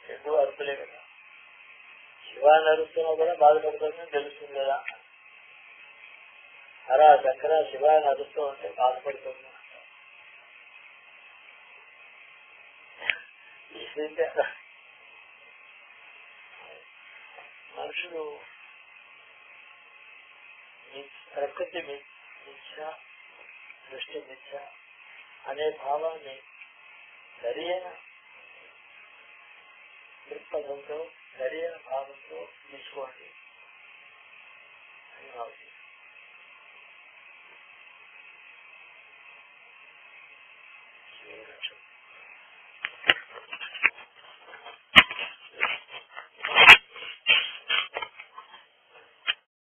రెండు అరుపులే కదా. శివాన్ని అరుస్తున్నా కూడా బాధపడుతుందని తెలుస్తుంది కదా. అలా దగ్గర శివాన్ని అరుస్తూ ఉంటే బాధపడుతుంది. మనుషులు ప్రకృతి మిథ్య, దృష్టి మిథ్య అనే భావాన్ని సరియైన దృక్పథంతో, సరియైన భావంతో తీసుకోండి అని